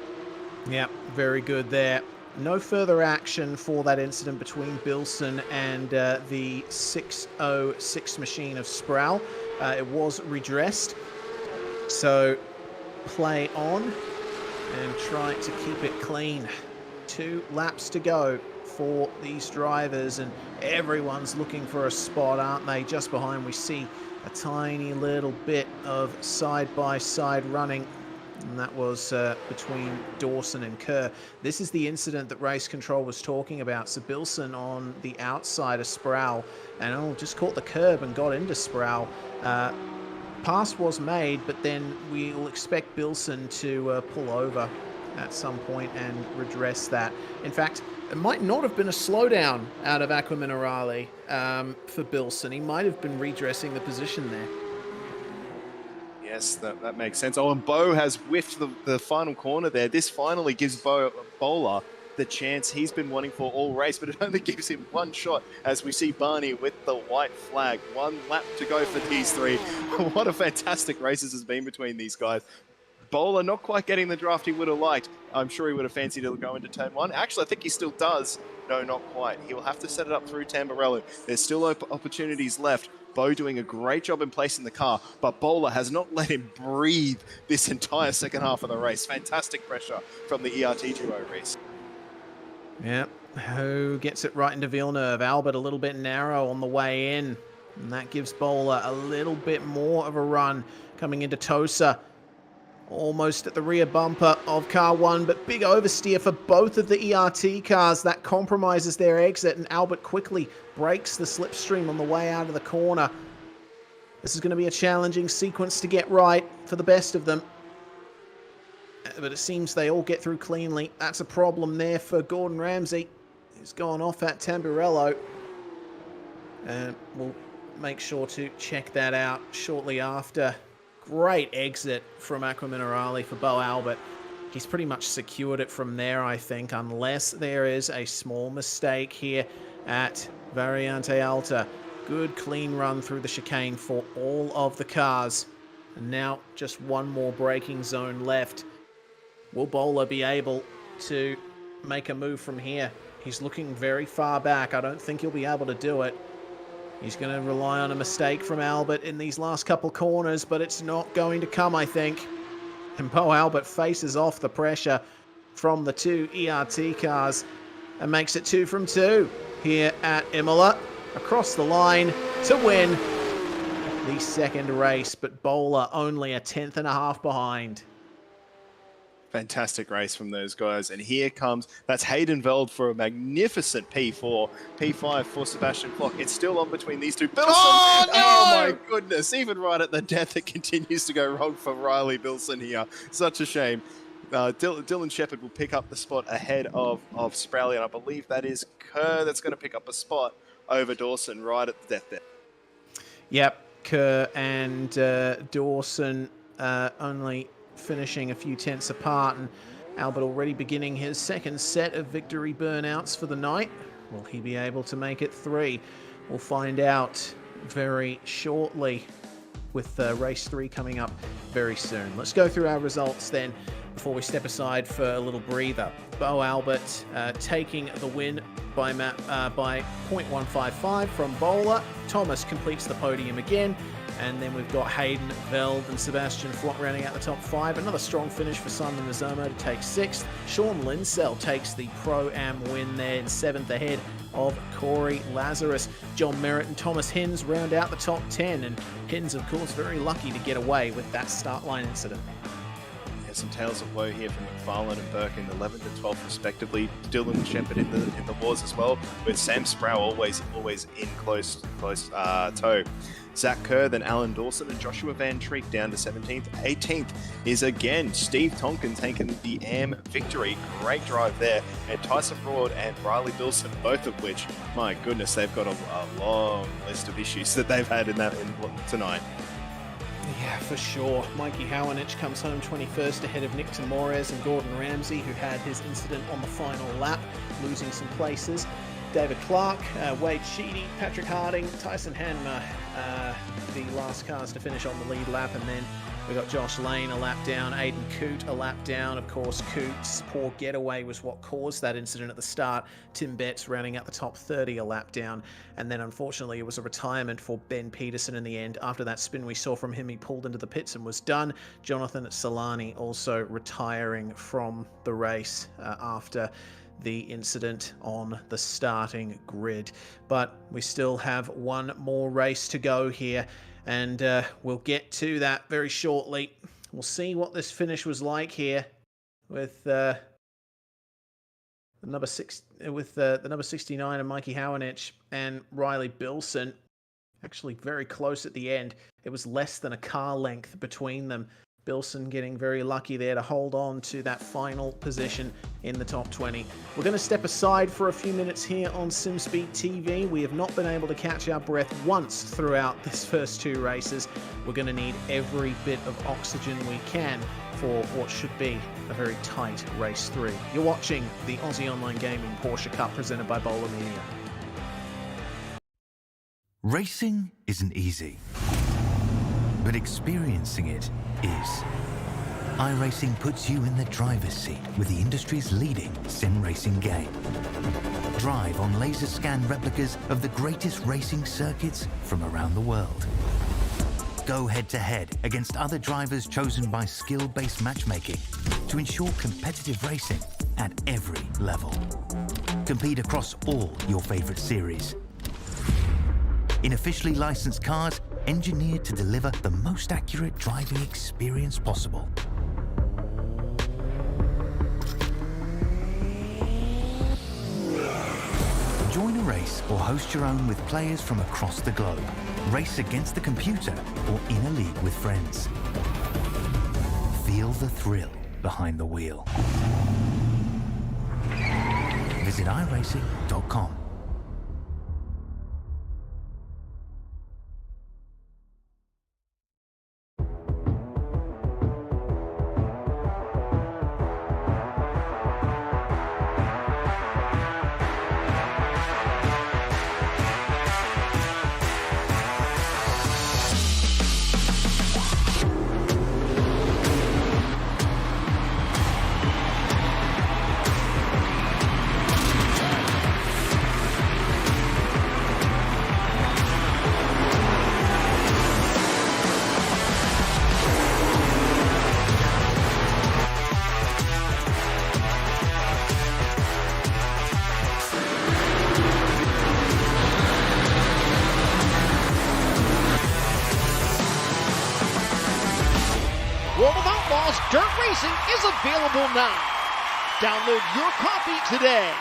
Yeah, very good there. No further action for that incident between Bilson and the 606 machine of Sproul. It was redressed. So play on and try to keep it clean. 2 laps to go for these drivers, and everyone's looking for a spot, aren't they? Just behind we see a tiny little bit of side-by-side running, and that was between Dawson and Kerr. This is the incident that Race Control was talking about. So Bilson on the outside of Sproul, and just caught the curb and got into Sproul. Pass was made, but then we'll expect Bilson to pull over at some point and redress that. In fact, It might not have been a slowdown out of Aqua Minerale for Bilson. He might have been redressing the position there. Yes, that makes sense. Oh, and Bo has whiffed the final corner there. This finally gives Bowler the chance he's been wanting for all race, but it only gives him one shot as we see Barney with the white flag. One lap to go for these three. What a fantastic race this has been between these guys. Bowler not quite getting the draft he would have liked. I'm sure he would have fancied to go into turn one. Actually, I think he still does. No, not quite. He will have to set it up through Tamburello. There's still opportunities left. Bo doing a great job in placing the car, but Bowler has not let him breathe this entire second half of the race. Fantastic pressure from the ERT duo, Reese. Yeah, who gets it right into Villeneuve? Albert a little bit narrow on the way in, and that gives Bowler a little bit more of a run coming into Tosa. Almost at the rear bumper of car one, but big oversteer for both of the ERT cars. That compromises their exit, and Albert quickly breaks the slipstream on the way out of the corner. This is going to be a challenging sequence to get right for the best of them. But it seems they all get through cleanly. That's a problem there for Gordon Ramsay, who's gone off at Tamburello. And we'll make sure to check that out shortly after. Great exit from Aqua Minerale for Bo Albert. He's pretty much secured it from there, I think, unless there is a small mistake here at Variante Alta. Good clean run through the chicane for all of the cars. And now just one more braking zone left. Will Bowler be able to make a move from here? He's looking very far back. I don't think he'll be able to do it. He's going to rely on a mistake from Albert in these last couple corners, but it's not going to come, I think. And Bo Albert faces off the pressure from the two ERT cars and makes it 2 from 2 here at Imola. Across the line to win the second race, but Bowler only a 10th and a half behind. Fantastic race from those guys. And here comes, that's Hayden Veld for a magnificent P4. P5 for Sebastian Flock. It's still on between these two. Bilson! Oh, no! Oh my goodness. Even right at the death, it continues to go wrong for Riley Bilson here. Such a shame. Dylan Shepherd will pick up the spot ahead of Sprowley, and I believe that is Kerr that's going to pick up a spot over Dawson right at the death there. Yep, Kerr and Dawson only finishing a few tenths apart, and Albert already beginning his second set of victory burnouts for the night. Will he be able to make it 3? We'll find out very shortly with race 3 coming up very soon. Let's go through our results then before we step aside for a little breather. Bo Albert taking the win by 0.155 from Bowler. Thomas completes the podium again. And then we've got Hayden, Veld, and Sebastian Flock rounding out the top 5. Another strong finish for Simon Mazomo to take 6th. Sean Linsell takes the Pro-Am win there in 7th ahead of Corey Lazarus. John Merritt and Thomas Hins round out the top 10. And Hins, of course, very lucky to get away with that start line incident. Some tales of woe here from McFarlane and Burke in 11th and 12th respectively. Dylan Shepherd in the wars as well, with Sam Sproul always in close tow. Zach Kerr, then Alan Dawson and Joshua Van Treek down to 17th. 18th is again Steve Tonkin taking the AM victory. Great drive there. And Tyson Broad and Riley Bilson, both of which, my goodness, they've got a long list of issues that they've had in tonight. Yeah, for sure. Mikey Howanich comes home 21st ahead of Nick Tamores and Gordon Ramsay, who had his incident on the final lap, losing some places. David Clark, Wade Sheedy, Patrick Harding, Tyson Hanma, the last cars to finish on the lead lap, and then we got Josh Lane a lap down, Aiden Coote a lap down. Of course, Coote's poor getaway was what caused that incident at the start. Tim Betts rounding out the top 30 a lap down, and then unfortunately it was a retirement for Ben Peterson in the end. After that spin we saw from him, he pulled into the pits and was done. Jonathan Solani also retiring from the race after the incident on the starting grid. But we still have one more race to go here, and we'll get to that very shortly. We'll see what this finish was like here with the number 69 and Mikey Howanich and Riley Bilson. Actually very close at the end. It was less than a car length between them. Bilson getting very lucky there to hold on to that final position in the top 20. We're going to step aside for a few minutes here on SimSpeed TV. We have not been able to catch our breath once throughout this first 2 races. We're going to need every bit of oxygen we can for what should be a very tight race 3. You're watching the Aussie Online Gaming Porsche Cup presented by Bowler Media. Racing isn't easy, but experiencing it is. iRacing puts you in the driver's seat with the industry's leading sim racing game. Drive on laser scan replicas of the greatest racing circuits from around the world. Go head-to-head against other drivers chosen by skill-based matchmaking to ensure competitive racing at every level. Compete across all your favorite series. In officially licensed cars, engineered to deliver the most accurate driving experience possible. Join a race or host your own with players from across the globe. Race against the computer or in a league with friends. Feel the thrill behind the wheel. Visit iRacing.com. World of Outlaws Dirt Racing is available now. Download your copy today.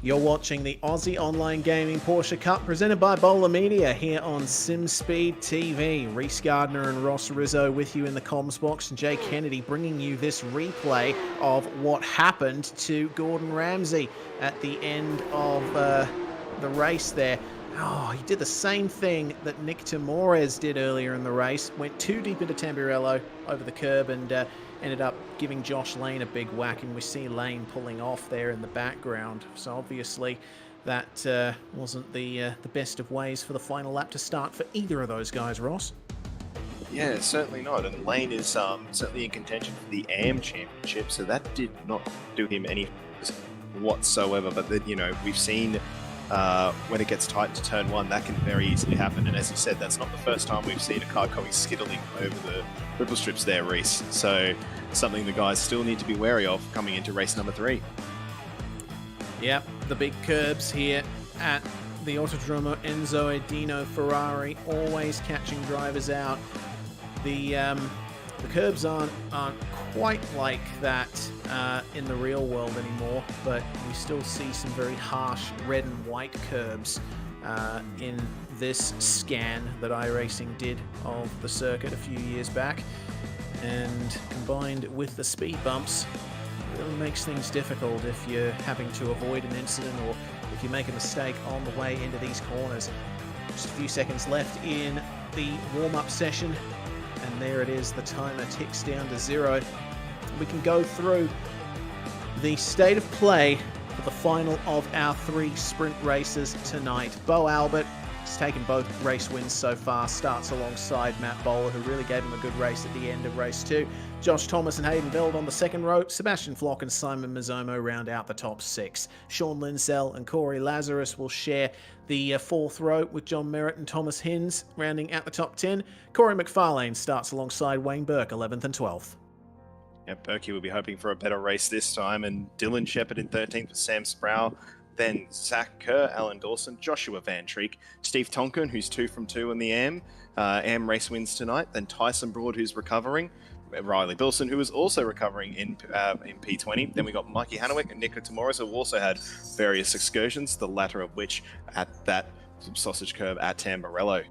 You're watching the Aussie Online Gaming Porsche Cup presented by Bowler Media here on SimSpeed TV. Reese Gardner and Ross Rizzo with you in the comms box, and Jay Kennedy bringing you this replay of what happened to Gordon Ramsay at the end of the race there. Oh, he did the same thing that Nick Tamores did earlier in the race. Went too deep into Tamburello over the curb and ended up giving Josh Lane a big whack. And we see Lane pulling off there in the background. So obviously that wasn't the best of ways for the final lap to start for either of those guys, Ross. Yeah, certainly not. And Lane is certainly in contention for the AM Championship, so that did not do him any whatsoever. But then, you know, we've seen when it gets tight to turn 1, that can very easily happen. And as you said, that's not the first time we've seen a car going skittling over the ripple strips there, Reese. So something the guys still need to be wary of coming into race number 3. Yep, the big curbs here at the Autodromo Enzo Edino Ferrari, always catching drivers out. The curbs aren't quite like that in the real world anymore, but we still see some very harsh red and white curbs in this scan that iRacing did of the circuit a few years back. And combined with the speed bumps, it really makes things difficult if you're having to avoid an incident or if you make a mistake on the way into these corners. Just a few seconds left in the warm-up session, and there it is, the timer ticks down to 0. We can go through the state of play for the final of our 3 sprint races tonight. Bo Albert has taken both race wins so far, starts alongside Matt Bowler, who really gave him a good race at the end of race 2. Josh Thomas and Hayden Veld on the second row. Sebastian Flock and Simon Mazzomo round out the top 6. Sean Linsell and Corey Lazarus will share the 4th row with John Merritt and Thomas Hinz rounding out the top 10. Corey McFarlane starts alongside Wayne Burke, 11th and 12th. Yeah, Berkey will be hoping for a better race this time, and Dylan Shepard in 13th for Sam Sproul, then Zach Kerr, Alan Dawson, Joshua Van Treek, Steve Tonkin, who's 2 from 2 in the AM race wins tonight, then Tyson Broad, who's recovering, Riley Bilson, who is also recovering in P20. Then we got Mikey Hanowick and Nico Tamores, who also had various excursions, the latter of which at that sausage curve at Tamburello.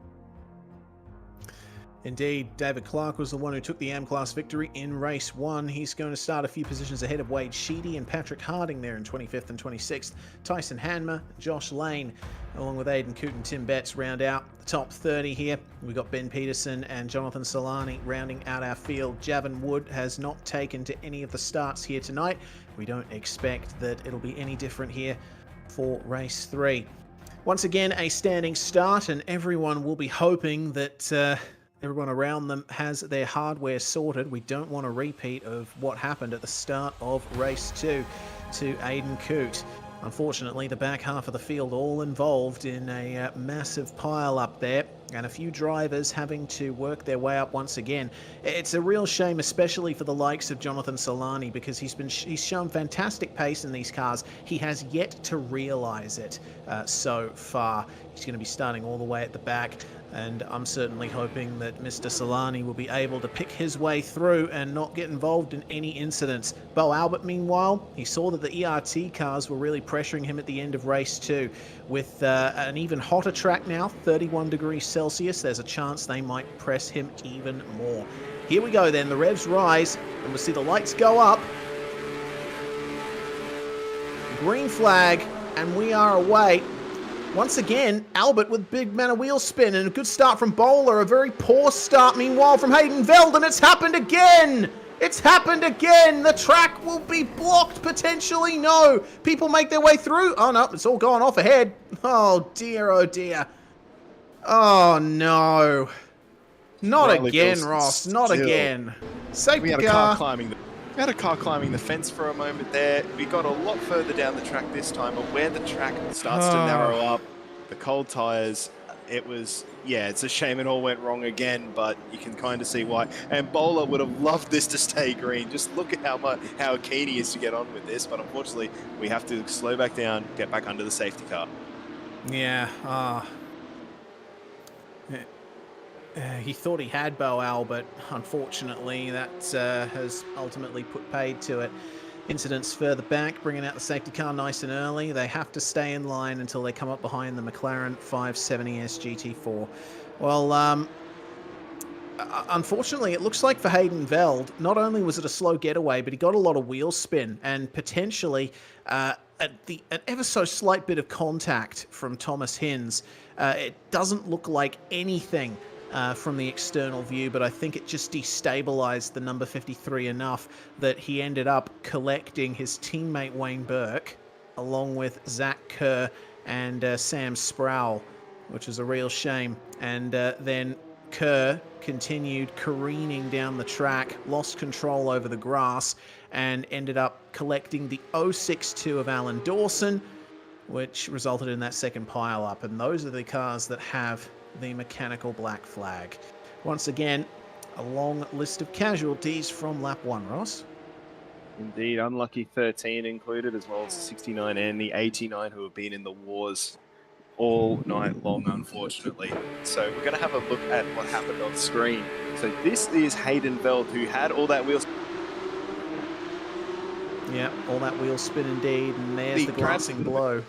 Indeed, David Clark was the one who took the M-Class victory in race 1. He's going to start a few positions ahead of Wade Sheedy and Patrick Harding there in 25th and 26th. Tyson Hanmer, Josh Lane, along with Aidan Coote and Tim Betts round out the top 30 here. We've got Ben Peterson and Jonathan Solani rounding out our field. Javin Wood has not taken to any of the starts here tonight. We don't expect that it'll be any different here for race 3. Once again, a standing start, and everyone will be hoping that everyone around them has their hardware sorted. We don't want a repeat of what happened at the start of race 2 to Aidan Coote. Unfortunately, the back half of the field all involved in a massive pile up there, and a few drivers having to work their way up once again. It's a real shame, especially for the likes of Jonathan Solani, because he's shown fantastic pace in these cars. He has yet to realise it so far. He's going to be starting all the way at the back, and I'm certainly hoping that Mr. Solani will be able to pick his way through and not get involved in any incidents. Bo Albert, meanwhile, he saw that the ERT cars were really pressuring him at the end of race 2. With an even hotter track now, 31 degrees Celsius, there's a chance they might press him even more. Here we go then, the revs rise, and we'll see the lights go up. Green flag, and we are away. Once again, Albert with big man of wheel spin, and a good start from Bowler. A very poor start, meanwhile, from Hayden Veld, and it's happened again! It's happened again! The track will be blocked, potentially. No! People make their way through. Oh, no, it's all gone off ahead. Oh, dear, oh, dear. Oh, no. Not Riley again, Wilson Ross. Not still. again. Safety We had a car. car climbing the fence for a moment there. We got a lot further down the track this time, but where the track starts to narrow up, the cold tires, it was, yeah, it's a shame it all went wrong again, but you can kind of see why. And Bowler would have loved this to stay green. Just look at how keen he is to get on with this, but unfortunately, we have to slow back down, get back under the safety car. Yeah, he thought he had Bo Albert. Unfortunately, that has ultimately put paid to it. Incidents further back, bringing out the safety car nice and early. They have to stay in line until they come up behind the McLaren 570S GT4. Well, unfortunately, it looks like for Hayden Veld, not only was it a slow getaway, but he got a lot of wheel spin and potentially an ever so slight bit of contact from Thomas Hinz. It doesn't look like anything from the external view, but I think it just destabilized the number 53 enough that he ended up collecting his teammate Wayne Burke along with Zach Kerr and Sam Sproul, which is a real shame. And then Kerr continued careening down the track, lost control over the grass, and ended up collecting the 062 of Alan Dawson, which resulted in that second pile up. And those are the cars that have the mechanical black flag. Once again, a long list of casualties from lap 1, Ross. Indeed, unlucky 13 included, as well as the 69 and the 89 who have been in the wars all night long, unfortunately. So we're going to have a look at what happened on screen. So this is Hayden Veld, who had all that wheel. Yeah, all that wheel spin indeed, and there's the glancing blow.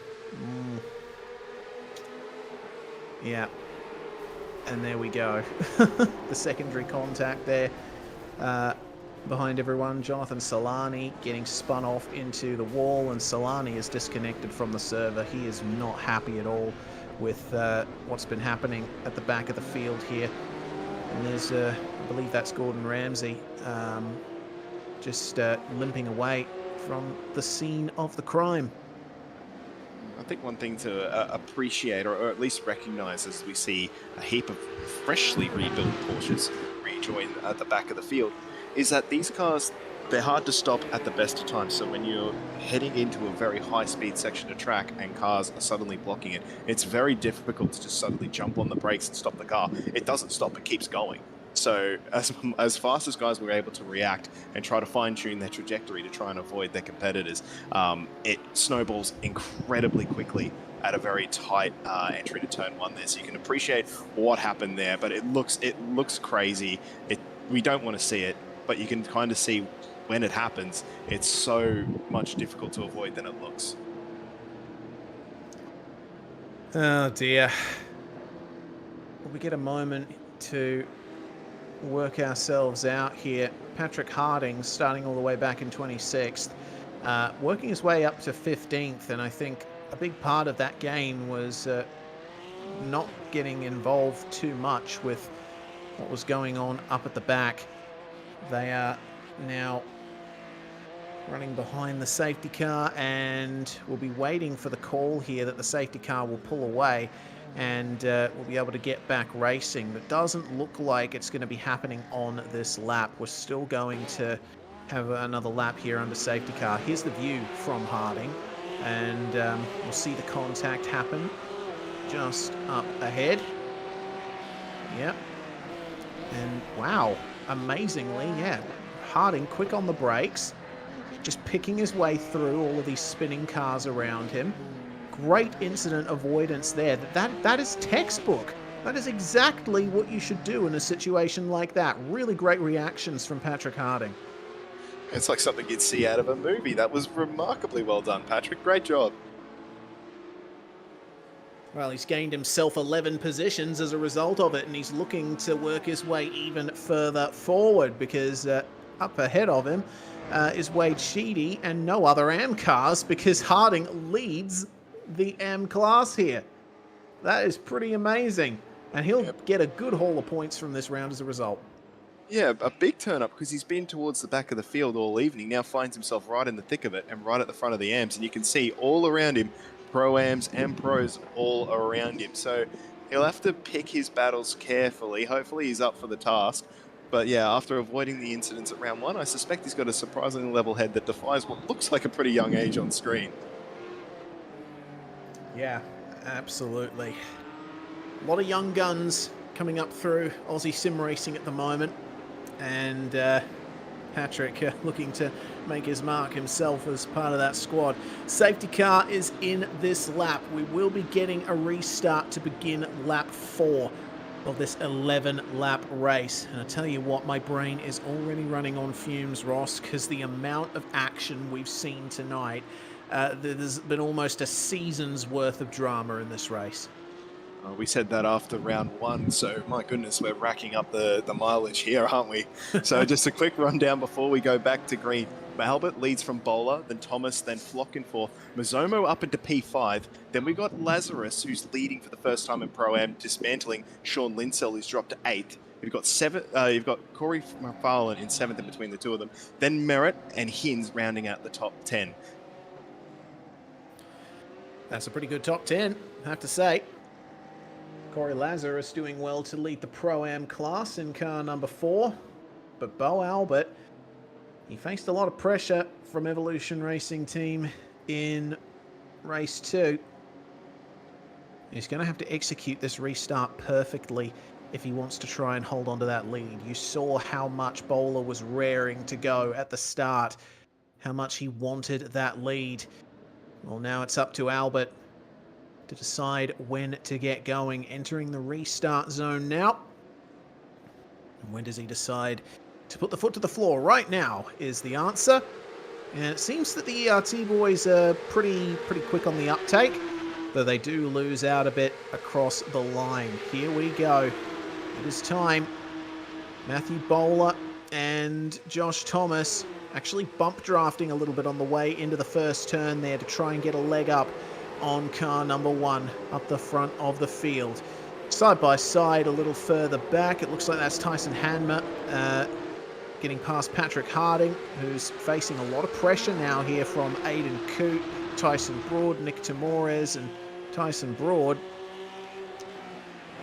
Yeah. And there we go. The secondary contact there behind everyone. Jonathan Solani getting spun off into the wall, and Solani is disconnected from the server. He is not happy at all with what's been happening at the back of the field here. And there's, I believe that's Gordon Ramsay, just limping away from the scene of the crime. I think one thing to appreciate, or at least recognize, as we see a heap of freshly rebuilt Porsches rejoin at the back of the field, is that these cars, they're hard to stop at the best of times. So when you're heading into a very high-speed section of track and cars are suddenly blocking it, it's very difficult to just suddenly jump on the brakes and stop the car. It doesn't stop, it keeps going. So as fast as guys were able to react and try to fine-tune their trajectory to try and avoid their competitors, it snowballs incredibly quickly at a very tight entry to turn 1 there. So you can appreciate what happened there, but it looks crazy. We don't want to see it, but you can kind of see when it happens, it's so much difficult to avoid than it looks. Oh dear. Will we get a moment to work ourselves out here. Patrick Harding starting all the way back in 26th, working his way up to 15th, and I think a big part of that gain was not getting involved too much with what was going on up at the back. They are now running behind the safety car, and we'll be waiting for the call here that the safety car will pull away, and we'll be able to get back racing. But it doesn't look like it's going to be happening on this lap. We're still going to have another lap here under safety car. Here's the view from Harding, and we'll see the contact happen just up ahead. Yep. And wow, amazingly, yeah, Harding quick on the brakes, just picking his way through all of these spinning cars around him. Great incident avoidance there. That is textbook. That is exactly what you should do in a situation like that. Really great reactions from Patrick Harding. It's like something you'd see out of a movie. That was remarkably well done, Patrick. Great job. Well, he's gained himself 11 positions as a result of it, and he's looking to work his way even further forward, because up ahead of him is Wade Sheedy and no other AM cars, because Harding leads the AM class here. That is pretty amazing, and he'll get a good haul of points from this round as a result. Yeah, a big turn up, because he's been towards the back of the field all evening. Now finds himself right in the thick of it and right at the front of the AMs, and you can see all around him Pro-Ams and Pros all around him. So he'll have to pick his battles carefully. Hopefully he's up for the task. But yeah, after avoiding the incidents at round 1, I suspect he's got a surprisingly level head that defies what looks like a pretty young age on screen. Yeah, absolutely. A lot of young guns coming up through Aussie sim racing at the moment. And Patrick looking to make his mark himself as part of that squad. Safety car is in this lap. We will be getting a restart to begin lap 4 of this 11-lap race. And I tell you what, my brain is already running on fumes, Ross, because the amount of action we've seen tonight, there's been almost a season's worth of drama in this race. We said that after round 1, so my goodness, we're racking up the mileage here, aren't we? So just a quick rundown before we go back to green. Albert leads from Bowler, then Thomas, then Flock in 4th. Mazomo up into P5. Then we got Lazarus, who's leading for the first time in Pro-Am, dismantling Sean Linsell, who's dropped to 8th. You've got Corey McFarlane in 7th in between the two of them. Then Merritt and Hins rounding out the top 10. That's a pretty good top 10, I have to say. Corey Lazarus doing well to lead the Pro-Am class in car number 4. But Bo Albert, he faced a lot of pressure from Evolution Racing Team in race 2. He's going to have to execute this restart perfectly if he wants to try and hold on to that lead. You saw how much Bowler was raring to go at the start, how much he wanted that lead. Well, now it's up to Albert to decide when to get going. Entering the restart zone now. And when does he decide to put the foot to the floor? Right now is the answer. And it seems that the ERT boys are pretty quick on the uptake, though they do lose out a bit across the line. Here we go. It is time. Matthew Bowler and Josh Thomas actually bump drafting a little bit on the way into the first turn there to try and get a leg up on car number 1 up the front of the field. Side by side a little further back, it looks like that's Tyson Hanmer getting past Patrick Harding, who's facing a lot of pressure now here from Aiden Coote, Tyson Broad, Nick Tamores, and Tyson Broad.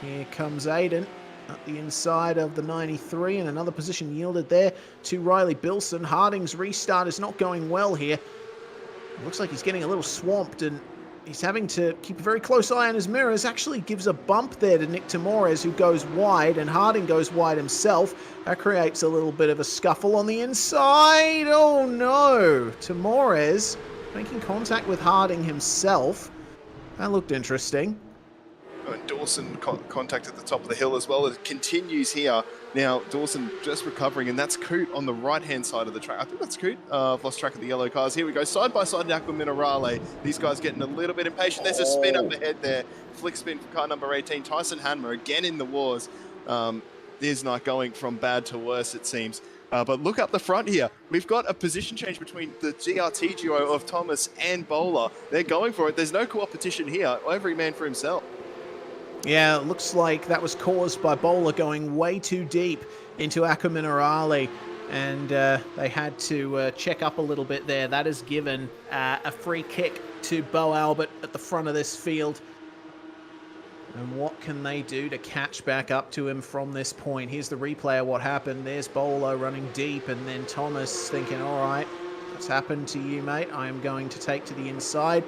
Here comes Aiden at the inside of the 93, and another position yielded there to Riley Bilson. Harding's restart is not going well here. It looks like he's getting a little swamped, and he's having to keep a very close eye on his mirrors. Actually gives a bump there to Nick Tamores, who goes wide, and Harding goes wide himself. That creates a little bit of a scuffle on the inside. Oh no! Tamores making contact with Harding himself. That looked interesting. And Dawson contact at the top of the hill as well. It continues here. Now, Dawson just recovering, and that's Coote on the right-hand side of the track. I think that's Coote. I've lost track of the yellow cars. Here we go. Side-by-side in Aqua Minerale. These guys getting a little bit impatient. There's a spin up ahead there. Flick spin for car number 18. Tyson Hanmer again in the wars. is not going from bad to worse, it seems. But look up the front here. We've got a position change between the GRT duo of Thomas and Bowler. They're going for it. There's no competition here. Every man for himself. Yeah, it looks like that was caused by Bowler going way too deep into Aqua Minerale, and they had to check up a little bit there. That has given a free kick to Bo Albert at the front of this field. And what can they do to catch back up to him from this point? Here's the replay of what happened. There's Bowler running deep, and then Thomas thinking, all right, what's happened to you, mate? I am going to take to the inside,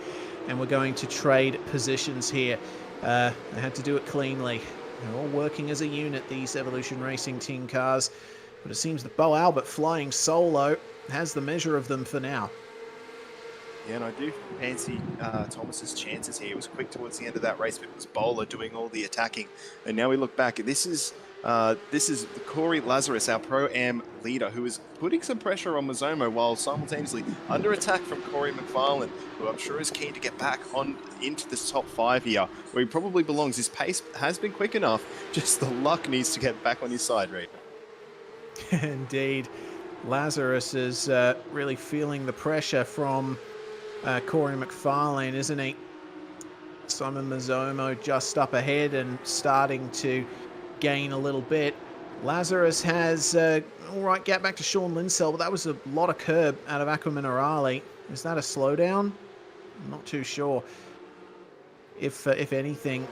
and we're going to trade positions here. They had to do it cleanly. They're all working as a unit, these Evolution Racing team cars. But it seems that Bo Albert flying solo has the measure of them for now. Yeah, and I do fancy Thomas's chances here. He was quick towards the end of that race, but it was Bowler doing all the attacking. And now we look back. This is Corey Lazarus, our Pro-Am leader, who is putting some pressure on Mazomo while simultaneously under attack from Corey McFarlane, who I'm sure is keen to get back on into the top 5 here, where he probably belongs. His pace has been quick enough. Just the luck needs to get back on his side, right? Indeed. Lazarus is really feeling the pressure from Corey McFarlane, isn't he? Simon Mazomo just up ahead and starting to gain a little bit. Lazarus has all right gap back to Sean Linsell, but that was a lot of curb out of Aqua Minerale. Is that a slowdown? I'm not too sure. If anything,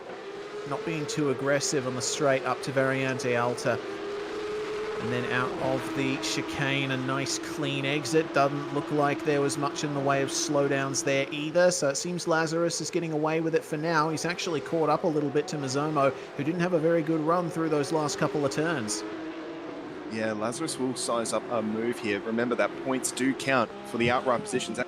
not being too aggressive on the straight up to Variante Alta. And then out of the chicane, a nice clean exit. Doesn't look like there was much in the way of slowdowns there either. So it seems Lazarus is getting away with it for now. He's actually caught up a little bit to Mazomo, who didn't have a very good run through those last couple of turns. Yeah, Lazarus will size up a move here. Remember that points do count for the outright positions. That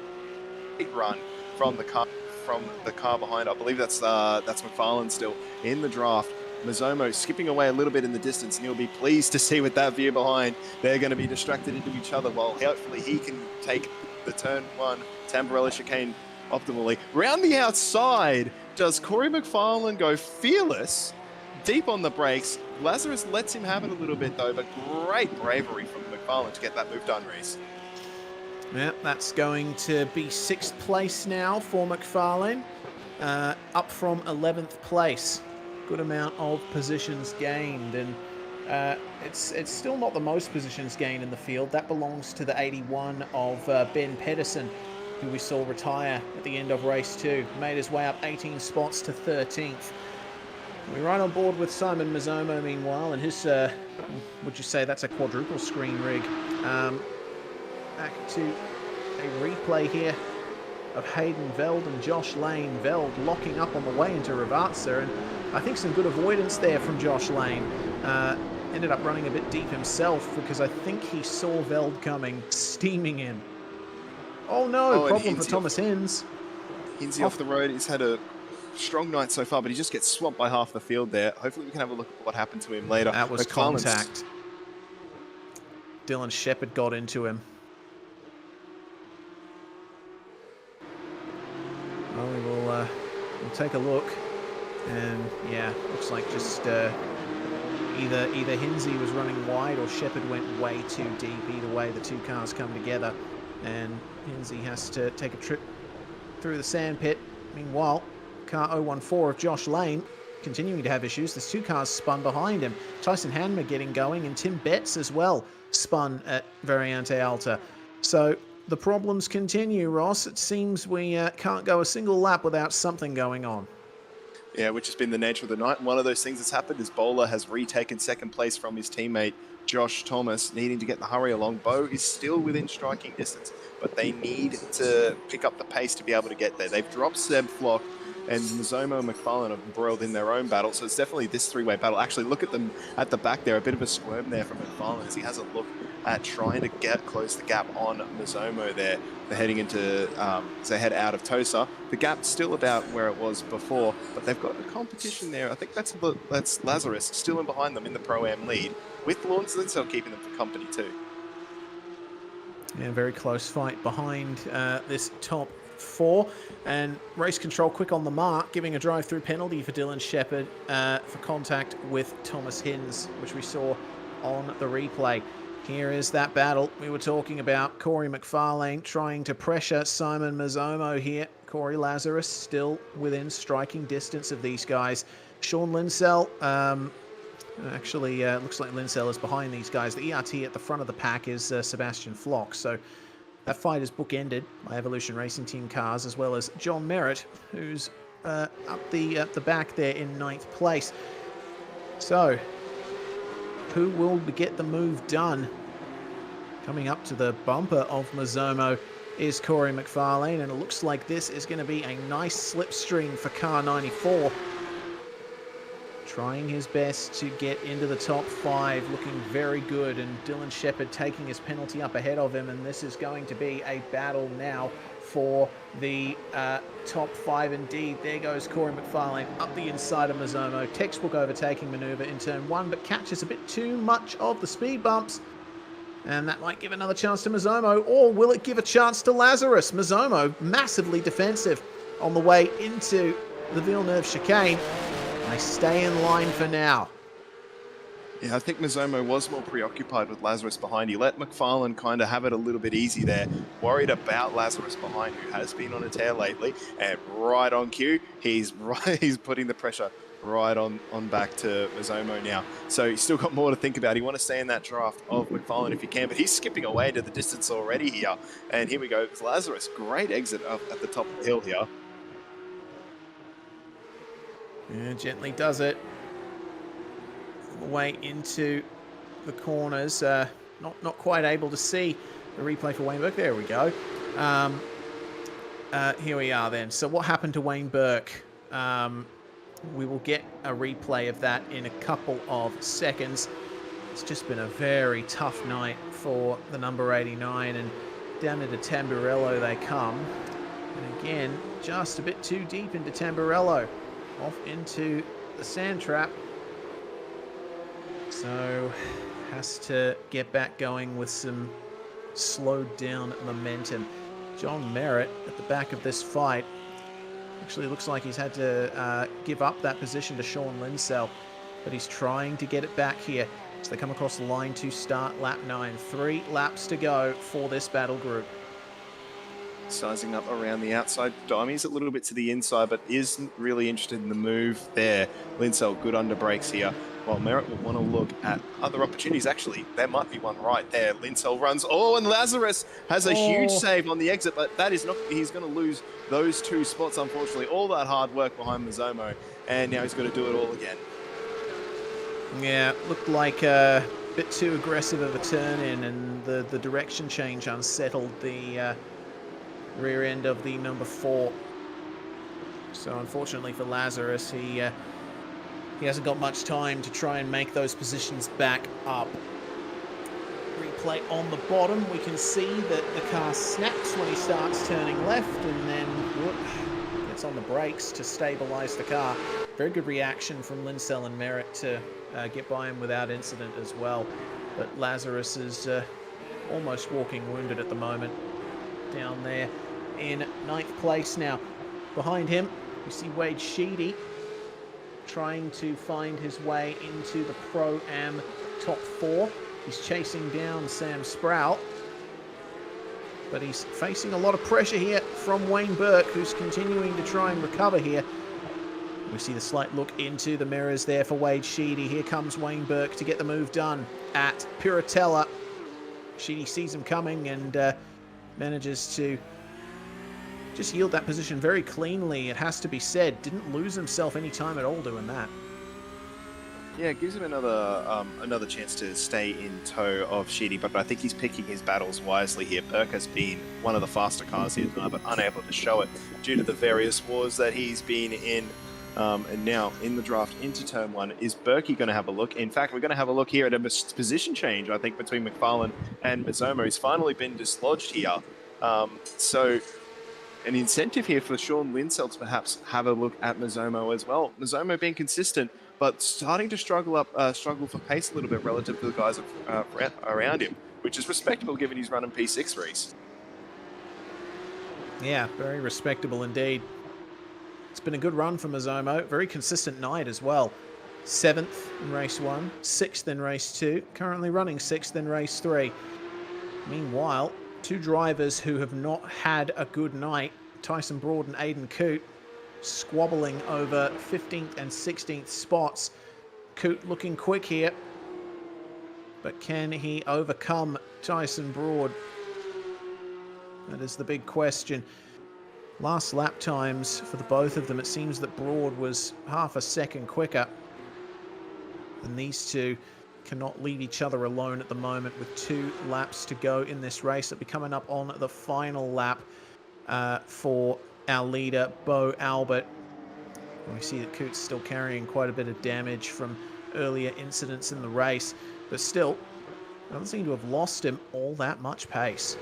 big run from the car behind. I believe that's McFarlane still in the draft. Mazomo skipping away a little bit in the distance, and you'll be pleased to see with that view behind, they're going to be distracted into each other while hopefully he can take the turn 1 Tamburello chicane optimally. Round the outside, does Corey McFarlane go fearless, deep on the brakes? Lazarus lets him have it a little bit though, but great bravery from McFarlane to get that move done, Reese. Yeah, that's going to be 6th place now for McFarlane, up from 11th place. Good amount of positions gained, and it's still not the most positions gained in the field. That belongs to the 81 of Ben Pedersen, who we saw retire at the end of race 2. Made his way up 18 spots to 13th. We're right on board with Simon Mazomo meanwhile, and his, would you say that's a quadruple screen rig? Back to a replay here of Hayden Veld and Josh Lane. Veld locking up on the way into Ravazza, and I think some good avoidance there from Josh Lane. Ended up running a bit deep himself because I think he saw Veld coming, steaming in. Oh no, problem for Thomas Hinz. Hinzy off the road. He's had a strong night so far, but he just gets swamped by half the field there. Hopefully we can have a look at what happened to him later. That was contact. Dylan Shepherd got into him. Well, we'll take a look, and yeah, looks like just either Hinzy was running wide or Shepherd went way too deep. Either way, the two cars come together, and Hinzy has to take a trip through the sandpit. Meanwhile, car 014 of Josh Lane continuing to have issues. There's two cars spun behind him. Tyson Hanmer getting going, and Tim Betts as well spun at Variante Alta. So the problems continue, Ross. It seems we can't go a single lap without something going on. Yeah, which has been the nature of the night. And one of those things that's happened is Bowler has retaken 2nd place from his teammate, Josh Thomas, needing to get the hurry along. Bo is still within striking distance, but they need to pick up the pace to be able to get there. They've dropped Seb Flock, and Mazomo and McFarlane have embroiled in their own battle, so it's definitely this three-way battle. Actually, look at them at the back there, a bit of a squirm there from McFarlane as he has a look at trying to close the gap on Mazomo there. They're heading into, as they head out of Tosa. The gap's still about where it was before, but they've got a competition there. I think that's Lazarus still in behind them in the Pro-Am lead, with Lawrence Linsell keeping them for company too. Yeah, very close fight behind this top 4. And race control quick on the mark, giving a drive-through penalty for Dylan Shepherd for contact with Thomas Hinds, which we saw on the replay. Here is that battle we were talking about. Corey McFarlane trying to pressure Simon Mazzomo here. Corey Lazarus still within striking distance of these guys. Sean Linsell, actually looks like Linsell is behind these guys. The ERT at the front of the pack is Sebastian Flock. So that fight is bookended by Evolution Racing Team cars, as well as John Merritt, who's up the back there in 9th place. So who will get the move done? Coming up to the bumper of Mazzomo is Corey McFarlane, and it looks like this is going to be a nice slipstream for car 94. Trying his best to get into the top 5, looking very good, and Dylan Shepherd taking his penalty up ahead of him, and this is going to be a battle now for the top 5 indeed. There goes Corey McFarlane up the inside of Mazzomo. Textbook overtaking maneuver in turn 1, but catches a bit too much of the speed bumps. And that might give another chance to Mazzomo, or will it give a chance to Lazarus? Mazzomo, massively defensive on the way into the Villeneuve chicane. They stay in line for now. Yeah, I think Mazzomo was more preoccupied with Lazarus behind. He let McFarlane kind of have it a little bit easy there. Worried about Lazarus behind, who has been on a tear lately. And right on cue, he's putting the pressure right on back to Mazzomo now. So he's still got more to think about. He want to stay in that draft of McFarlane if he can, but he's skipping away to the distance already here. And here we go. It's Lazarus. Great exit up at the top of the hill here. Yeah, gently does it. All the way into the corners. Not quite able to see the replay for Wayne Burke. There we go. Here we are then. So what happened to Wayne Burke? We will get a replay of that in a couple of seconds. It's just been a very tough night for the number 89, and down into Tamburello they come. And again, just a bit too deep into Tamburello. Off into the sand trap. So has to get back going with some slowed down momentum. John Merritt at the back of this fight. Actually looks like he's had to give up that position to Sean Linsell, but he's trying to get it back here as they come across the line to start lap 9. 3 laps to go for this battle group. Sizing up around the outside. Dimey's a little bit to the inside, but isn't really interested in the move there. Linsell, good under brakes here. While Merritt will want to look at other opportunities. Actually, there might be one right there. Linsell runs. Oh, and Lazarus has a huge save on the exit, but that is not. He's going to lose those 2 spots, unfortunately. All that hard work behind Mazzomo, and now he's got to do it all again. Yeah, looked like a bit too aggressive of a turn in, and the direction change unsettled the rear end of the number 4. So unfortunately for Lazarus, he hasn't got much time to try and make those positions back up. Replay on the bottom, we can see that the car snaps when he starts turning left, and then gets on the brakes to stabilize the car. Very good reaction from Linsell and Merritt to get by him without incident as well. But Lazarus is almost walking wounded at the moment. Down there in 9th place now. Behind him, we see Wade Sheedy trying to find his way into the Pro-Am top 4. He's chasing down Sam Sprout, but he's facing a lot of pressure here from Wayne Burke, who's continuing to try and recover here. We see the slight look into the mirrors there for Wade Sheedy. Here comes Wayne Burke to get the move done at Piratella. Sheedy sees him coming and manages to just yield that position very cleanly, it has to be said. Didn't lose himself any time at all doing that. Yeah, it gives him another chance to stay in tow of Sheedy, but I think he's picking his battles wisely here. Burke has been one of the faster cars here tonight, but unable to show it due to the various wars that he's been in. And now in the draft into turn 1, is Berkey going to have a look? In fact, we're going to have a look here at a position change, I think, between McFarlane and Mazzomo. He's finally been dislodged here. So an incentive here for Sean Linsell to perhaps have a look at Mazzomo as well. Mazzomo being consistent, but starting to struggle for pace a little bit relative to the guys around him, which is respectable given he's running P6 race. Yeah, very respectable indeed. It's been a good run for Mazomo. Very consistent night as well. 7th in race 1, 6th in race 2, currently running 6th in race 3. Meanwhile, two drivers who have not had a good night, Tyson Broad and Aiden Coote, squabbling over 15th and 16th spots. Coote looking quick here, but can he overcome Tyson Broad? That is the big question. Last lap times for the both of them, it seems that Broad was half a second quicker. And these two cannot leave each other alone at the moment with 2 laps to go in this race. It'll be coming up on the final lap for our leader, Bo Albert. We see that Coote's still carrying quite a bit of damage from earlier incidents in the race, but still doesn't seem to have lost him all that much pace.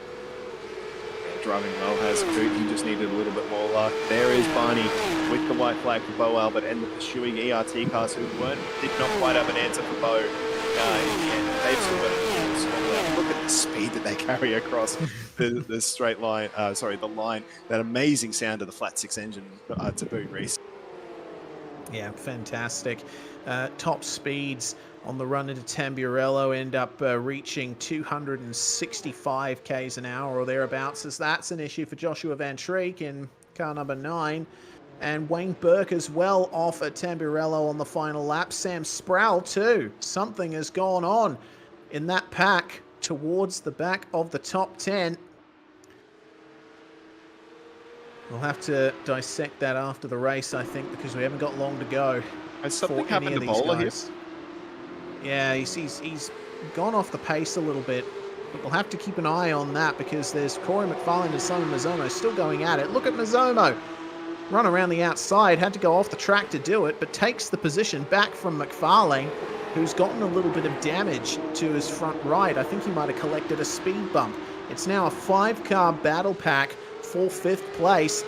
Driving well has Coote. He just needed a little bit more luck. There is Barney with the white flag for Bo Albert and the pursuing ERT cars who did not quite have an answer for Bo. In the end, they've still got it. Look at the speed that they carry across the straight line. The line. That amazing sound of the flat 6 engine to boot, Reese. Yeah, fantastic. Top speeds on the run into Tamburello end up reaching 265 k's an hour or thereabouts, as that's an issue for Joshua Van Treek in car number 9. And Wayne Burke as well off at Tamburello on the final lap. Sam Sproul too. Something has gone on in that pack towards the back of the top 10. We'll have to dissect that after the race, I think, because we haven't got long to go. Has something happened to Bowler here? Yeah, he's gone off the pace a little bit. But we'll have to keep an eye on that because there's Corey McFarlane and Simon Mazomo still going at it. Look at Mazomo. Run around the outside, had to go off the track to do it, but takes the position back from McFarlane, who's gotten a little bit of damage to his front right. I think he might have collected a speed bump. It's now a 5-car battle pack for 5th place.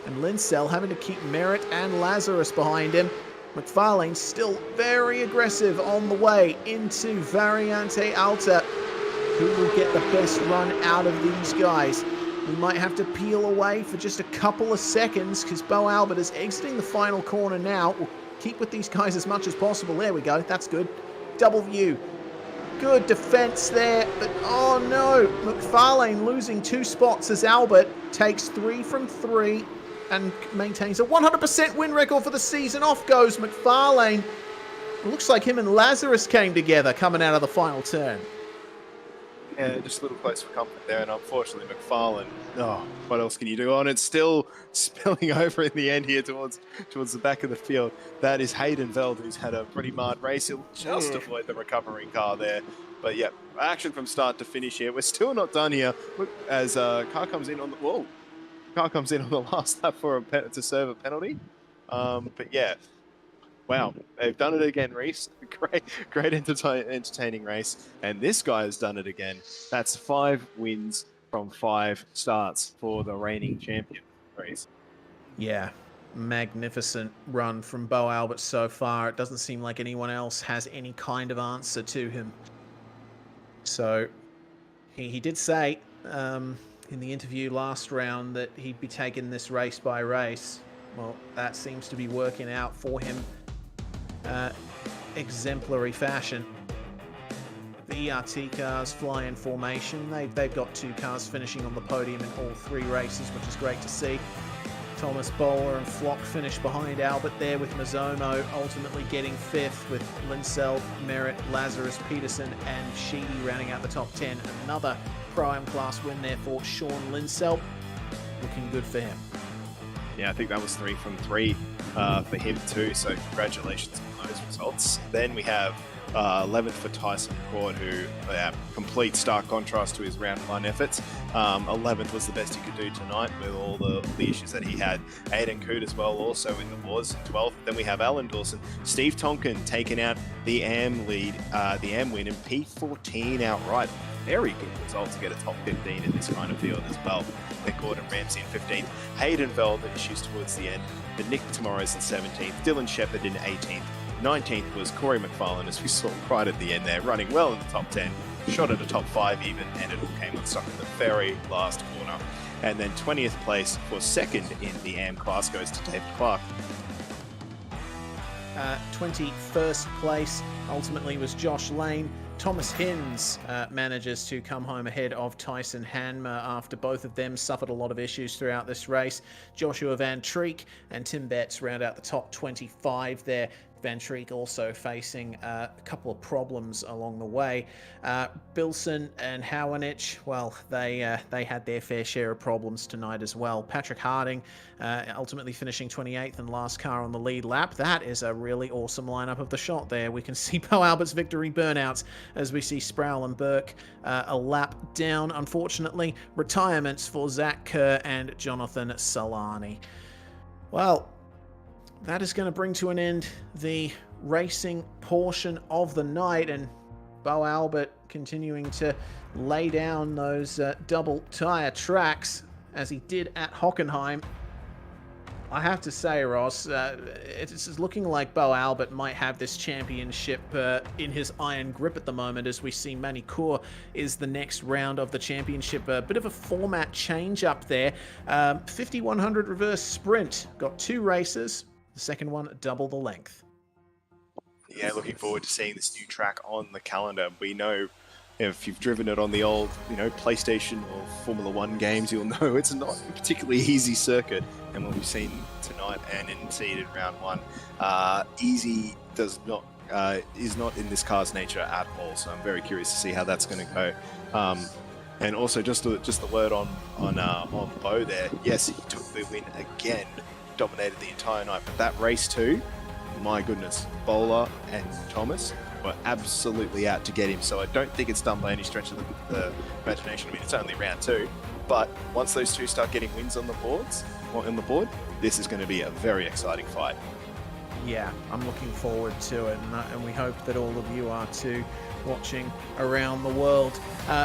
And Linsell having to keep Merritt and Lazarus behind him. McFarlane still very aggressive on the way into Variante Alta. Who will get the best run out of these guys? We might have to peel away for just a couple of seconds because Bo Albert is exiting the final corner now. We'll keep with these guys as much as possible. There we go. That's good. Double view. Good defense there, but oh no. McFarlane losing 2 spots as Albert takes 3 from 3 and maintains a 100% win record for the season. Off goes McFarlane. It looks like him and Lazarus came together coming out of the final turn. Yeah, just a little close for comfort there, and unfortunately McFarlane, what else can you do? And it's still spilling over in the end here towards the back of the field. That is Hayden Veld, who's had a pretty marred race. He'll just avoid the recovering car there. But yeah, action from start to finish here. We're still not done here. Look, as car comes in on the last lap to serve a penalty. But yeah. Wow, they've done it again, Reese. Great entertaining race. And this guy has done it again. That's 5 wins from 5 starts for the reigning champion, Reese. Yeah, magnificent run from Bo Albert so far. It doesn't seem like anyone else has any kind of answer to him. So he did say in the interview last round that he'd be taking this race by race. Well, that seems to be working out for him. Exemplary fashion. The ERT cars fly in formation. They've got 2 cars finishing on the podium in all 3 races, which is great to see. Thomas Bowler and Flock finish behind Albert there, with Mazomo ultimately getting 5th, with Linsell, Merritt, Lazarus, Peterson and Sheedy rounding out the top 10. Another Pro-Am class win there for Sean Linsell. Looking good for him. Yeah, I think that was 3 from 3 for him too, so congratulations on those results. Then we have 11th for Tyson Broad, who complete stark contrast to his round 1 efforts. 11th was the best he could do tonight with all the issues that he had. Aiden Coote as well, also in the wars, 12th. Then we have Alan Dawson. Steve Tonkin taking out the AM lead, the AM win in P14 outright. Very good result to get a top 15 in this kind of field as well. Then Gordon Ramsay in 15th. Hayden Veld issues towards the end. But Nick Tomorrow's in 17th. Dylan Shepherd in 18th. 19th was Corey McFarlane, as we saw right at the end there, running well in the top 10. Shot at a top 5 even, and it all came unstuck in the very last corner. And then 20th place for second in the AM class goes to David Clark. 21st place ultimately was Josh Lane. Thomas Hinds manages to come home ahead of Tyson Hanmer after both of them suffered a lot of issues throughout this race. Joshua Van Treek and Tim Betts round out the top 25 there. Van Treek also facing a couple of problems along the way. Bilson and Howanich, well, they had their fair share of problems tonight as well. Patrick Harding ultimately finishing 28th and last car on the lead lap. That is a really awesome lineup of the shot there. We can see Bo Albert's victory burnouts as we see Sproul and Burke a lap down. Unfortunately, retirements for Zach Kerr and Jonathan Solani. Well, that is going to bring to an end the racing portion of the night, and Bo Albert continuing to lay down those double tyre tracks as he did at Hockenheim. I have to say, Ross, it's looking like Bo Albert might have this championship in his iron grip at the moment, as we see Manicourt is the next round of the championship. A bit of a format change up there. 5100 reverse sprint, got 2 races. The second one, double the length. Yeah, looking forward to seeing this new track on the calendar. We know if you've driven it on the old, PlayStation or Formula One games, you'll know it's not a particularly easy circuit. And what we've seen tonight and indeed in round 1, easy is not in this car's nature at all. So I'm very curious to see how that's going to go. And also just the word on Bo there. Yes, he took the win again. Dominated the entire night, but that race too, my goodness, Bowler and Thomas were absolutely out to get him, so I don't think it's done by any stretch of the imagination. I mean, it's only round 2, but once those two start getting wins on the board, this is going to be a very exciting fight. Yeah, I'm looking forward to it, and we hope that all of you are too, watching around the world.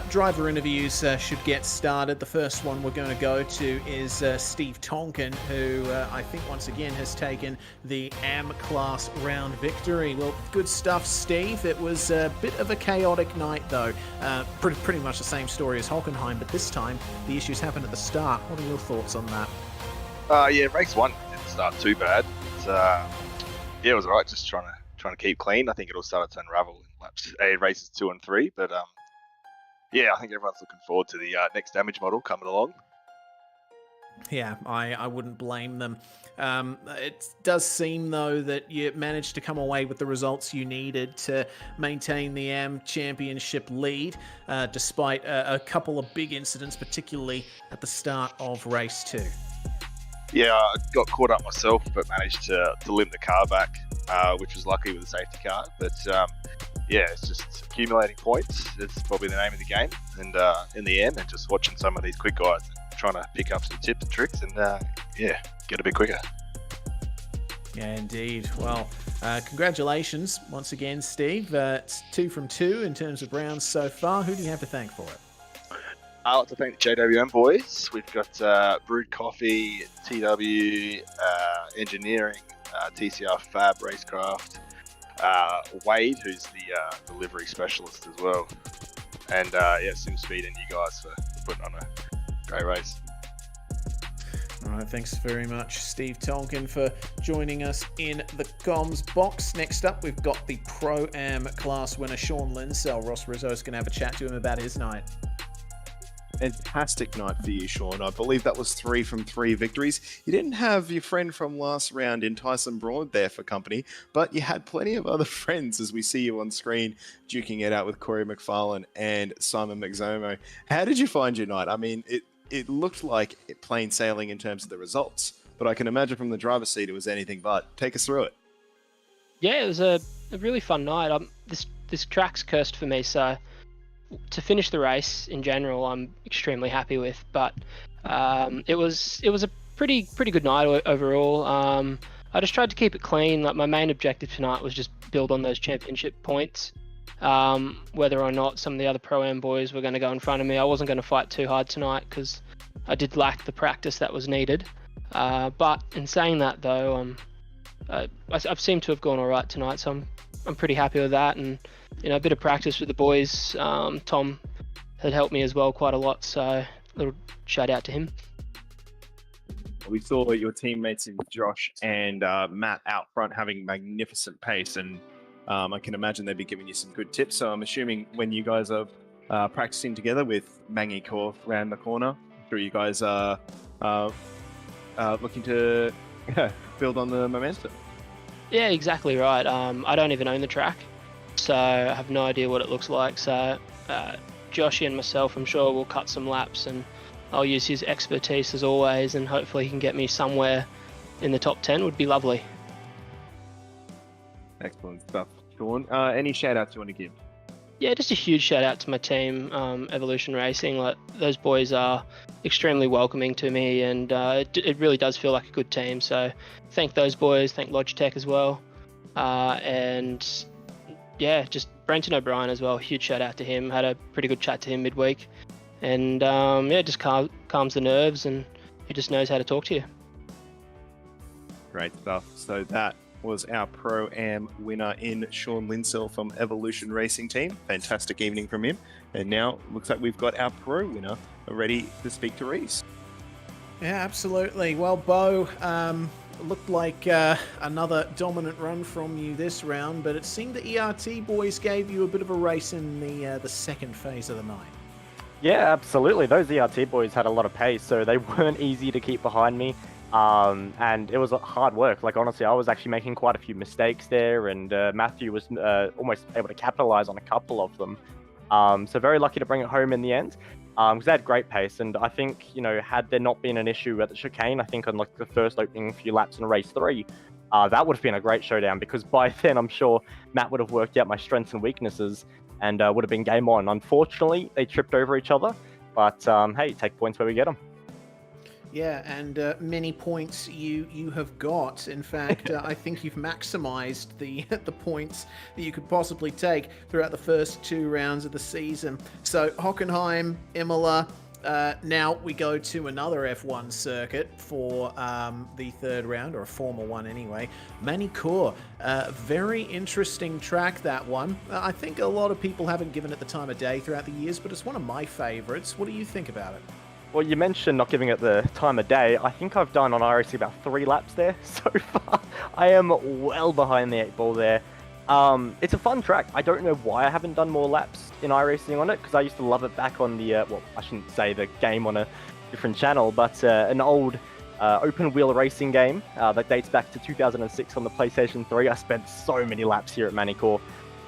Driver interviews should get started. The first one we're going to go to is Steve Tonkin, who I think once again has taken the AM class round victory. Well, good stuff, Steve. It was a bit of a chaotic night, though. Pretty much the same story as Hockenheim, but this time the issues happened at the start. What are your thoughts on that? Yeah, race 1 didn't start too bad. It was alright, just trying to keep clean. I think it'll start to unravel in races 2 and 3, but yeah, I think everyone's looking forward to the next damage model coming along. Yeah, I wouldn't blame them. It does seem, though, that you managed to come away with the results you needed to maintain the AM Championship lead, despite a couple of big incidents, particularly at the start of race 2. Yeah, I got caught up myself, but managed to limp the car back, which was lucky with the safety car. But yeah, it's just accumulating points. It's probably the name of the game. And in the end, and just watching some of these quick guys and trying to pick up some tips and tricks and yeah, get a bit quicker. Yeah, indeed. Well, congratulations once again, Steve. It's 2 from 2 in terms of rounds so far. Who do you have to thank for it? I'd like to thank the JWM boys. We've got Brewed Coffee, TW, Engineering, TCR Fab Racecraft, Wade, who's the delivery specialist as well, and yeah, SimSpeed and you guys for putting on a great race. All right, thanks very much, Steve Tonkin, for joining us in the comms box. Next up, we've got the Pro-Am class winner, Sean Linsell. Ross Rizzo's going to have a chat to him about his night. Fantastic night for you, Sean. I believe that was 3 from 3 victories. You didn't have your friend from last round in Tyson Broad there for company, but you had plenty of other friends, as we see you on screen duking it out with Corey McFarlane and Simon McZomo. How did you find your night? I mean, it looked like plain sailing in terms of the results, but I can imagine from the driver's seat it was anything but. Take us through it. Yeah, it was a really fun night. This track's cursed for me, so to finish the race in general, I'm extremely happy with. But it was a pretty good night overall. I just tried to keep it clean. Like, my main objective tonight was just build on those championship points. Whether or not some of the other Pro-Am boys were going to go in front of me, I wasn't going to fight too hard tonight because I did lack the practice that was needed. But in saying that, though, I've seemed to have gone all right tonight, so I'm pretty happy with that. And a bit of practice with the boys. Tom had helped me as well quite a lot, so little shout out to him. We saw your teammates in Josh and Matt out front having magnificent pace, and I can imagine they'd be giving you some good tips. So I'm assuming when you guys are practicing together with Mangi Core around the corner, I'm sure you guys are looking to build on the momentum. Yeah, exactly right. I don't even own the track, so I have no idea what it looks like. So Joshy and myself, I'm sure we'll cut some laps, and I'll use his expertise as always, and hopefully he can get me somewhere in the top 10 would be lovely. Excellent stuff, Sean. Any shout outs you want to give? Yeah, just a huge shout out to my team, Evolution Racing. Like, those boys are extremely welcoming to me, and it really does feel like a good team. So thank those boys, thank Logitech as well. And yeah, just Brenton O'Brien as well. Huge shout out to him. Had a pretty good chat to him midweek. And yeah, just calms the nerves, and he just knows how to talk to you. Great stuff. So that was our Pro-Am winner in Sean Linsell from Evolution Racing Team. Fantastic evening from him. And now looks like we've got our Pro winner ready to speak to Reese. Yeah, absolutely. Well, Bo, looked like another dominant run from you this round, but it seemed the ERT boys gave you a bit of a race in the second phase of the night. Yeah, absolutely. Those ERT boys had a lot of pace, so they weren't easy to keep behind me. And it was hard work. Like, honestly, I was actually making quite a few mistakes there, and Matthew was almost able to capitalize on a couple of them. So very lucky to bring it home in the end, because they had great pace. And I think, had there not been an issue at the chicane, I think on like the first opening few laps in race 3, that would have been a great showdown, because by then I'm sure Matt would have worked out my strengths and weaknesses and would have been game on. Unfortunately, they tripped over each other, but hey, take points where we get them. Yeah, and many points you have got. In fact, I think you've maximized the points that you could possibly take throughout the first 2 rounds of the season. So Hockenheim, Imola. Now we go to another F1 circuit for the 3rd round, or a formal one anyway. Manicourt, very interesting track, that one. I think a lot of people haven't given it the time of day throughout the years, but it's one of my favorites. What do you think about it? Well, you mentioned not giving it the time of day. I think I've done on iRacing about 3 laps there so far. I am well behind the 8 ball there. It's a fun track. I don't know why I haven't done more laps in iRacing on it, because I used to love it back on the, well, I shouldn't say the game on a different channel, but an old open wheel racing game that dates back to 2006 on the PlayStation 3. I spent so many laps here at Manicourt.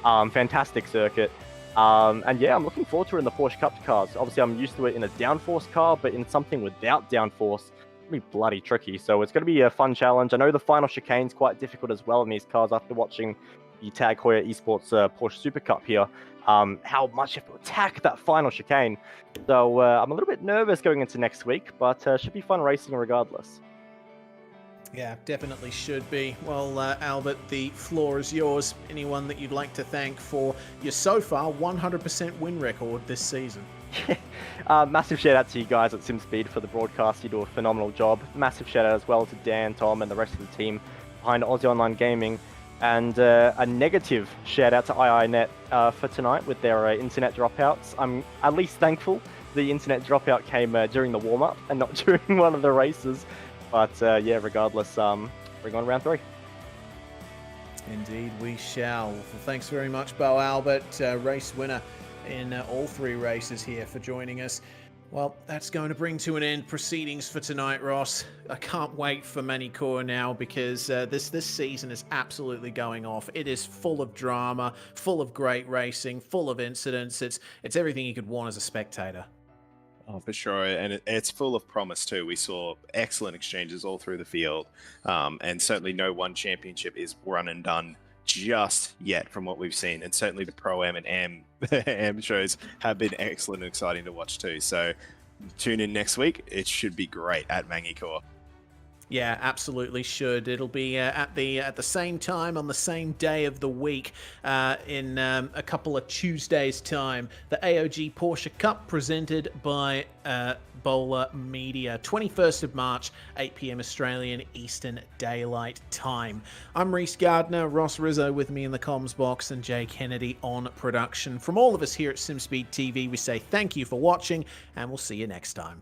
Fantastic circuit. And yeah, I'm looking forward to it in the Porsche Cup cars. Obviously, I'm used to it in a downforce car, but in something without downforce, it's going to be bloody tricky. So it's going to be a fun challenge. I know the final chicane's quite difficult as well in these cars after watching the Tag Heuer Esports Porsche Super Cup here. How much you have to attack that final chicane. So I'm a little bit nervous going into next week, but should be fun racing regardless. Yeah, definitely should be. Well, Albert, the floor is yours. Anyone that you'd like to thank for your so far 100% win record this season? Massive shout out to you guys at SimSpeed for the broadcast. You do a phenomenal job. Massive shout out as well to Dan, Tom, and the rest of the team behind Aussie Online Gaming. And a negative shout out to IINet for tonight with their internet dropouts. I'm at least thankful the internet dropout came during the warm-up and not during one of the races. But yeah, regardless, bring on round 3. Indeed, we shall. Well, thanks very much, Bo Albert, race winner in all 3 races here, for joining us. Well, that's going to bring to an end proceedings for tonight, Ross. I can't wait for Manicourt now, because this season is absolutely going off. It is full of drama, full of great racing, full of incidents. It's everything you could want as a spectator. Oh, for sure. And it's full of promise too. We saw excellent exchanges all through the field. And certainly no one championship is run and done just yet from what we've seen. And certainly the Pro-Am and Am shows have been excellent and exciting to watch too. So tune in next week. It should be great at Manicourt. Yeah, absolutely should. It'll be at the same time on the same day of the week in a couple of Tuesdays' time. The AOG Porsche Cup presented by Bowler Media, 21st of March, 8 p.m. Australian Eastern Daylight Time. I'm Reese Gardner, Ross Rizzo with me in the comms box, and Jay Kennedy on production. From all of us here at SimSpeed TV, we say thank you for watching, and we'll see you next time.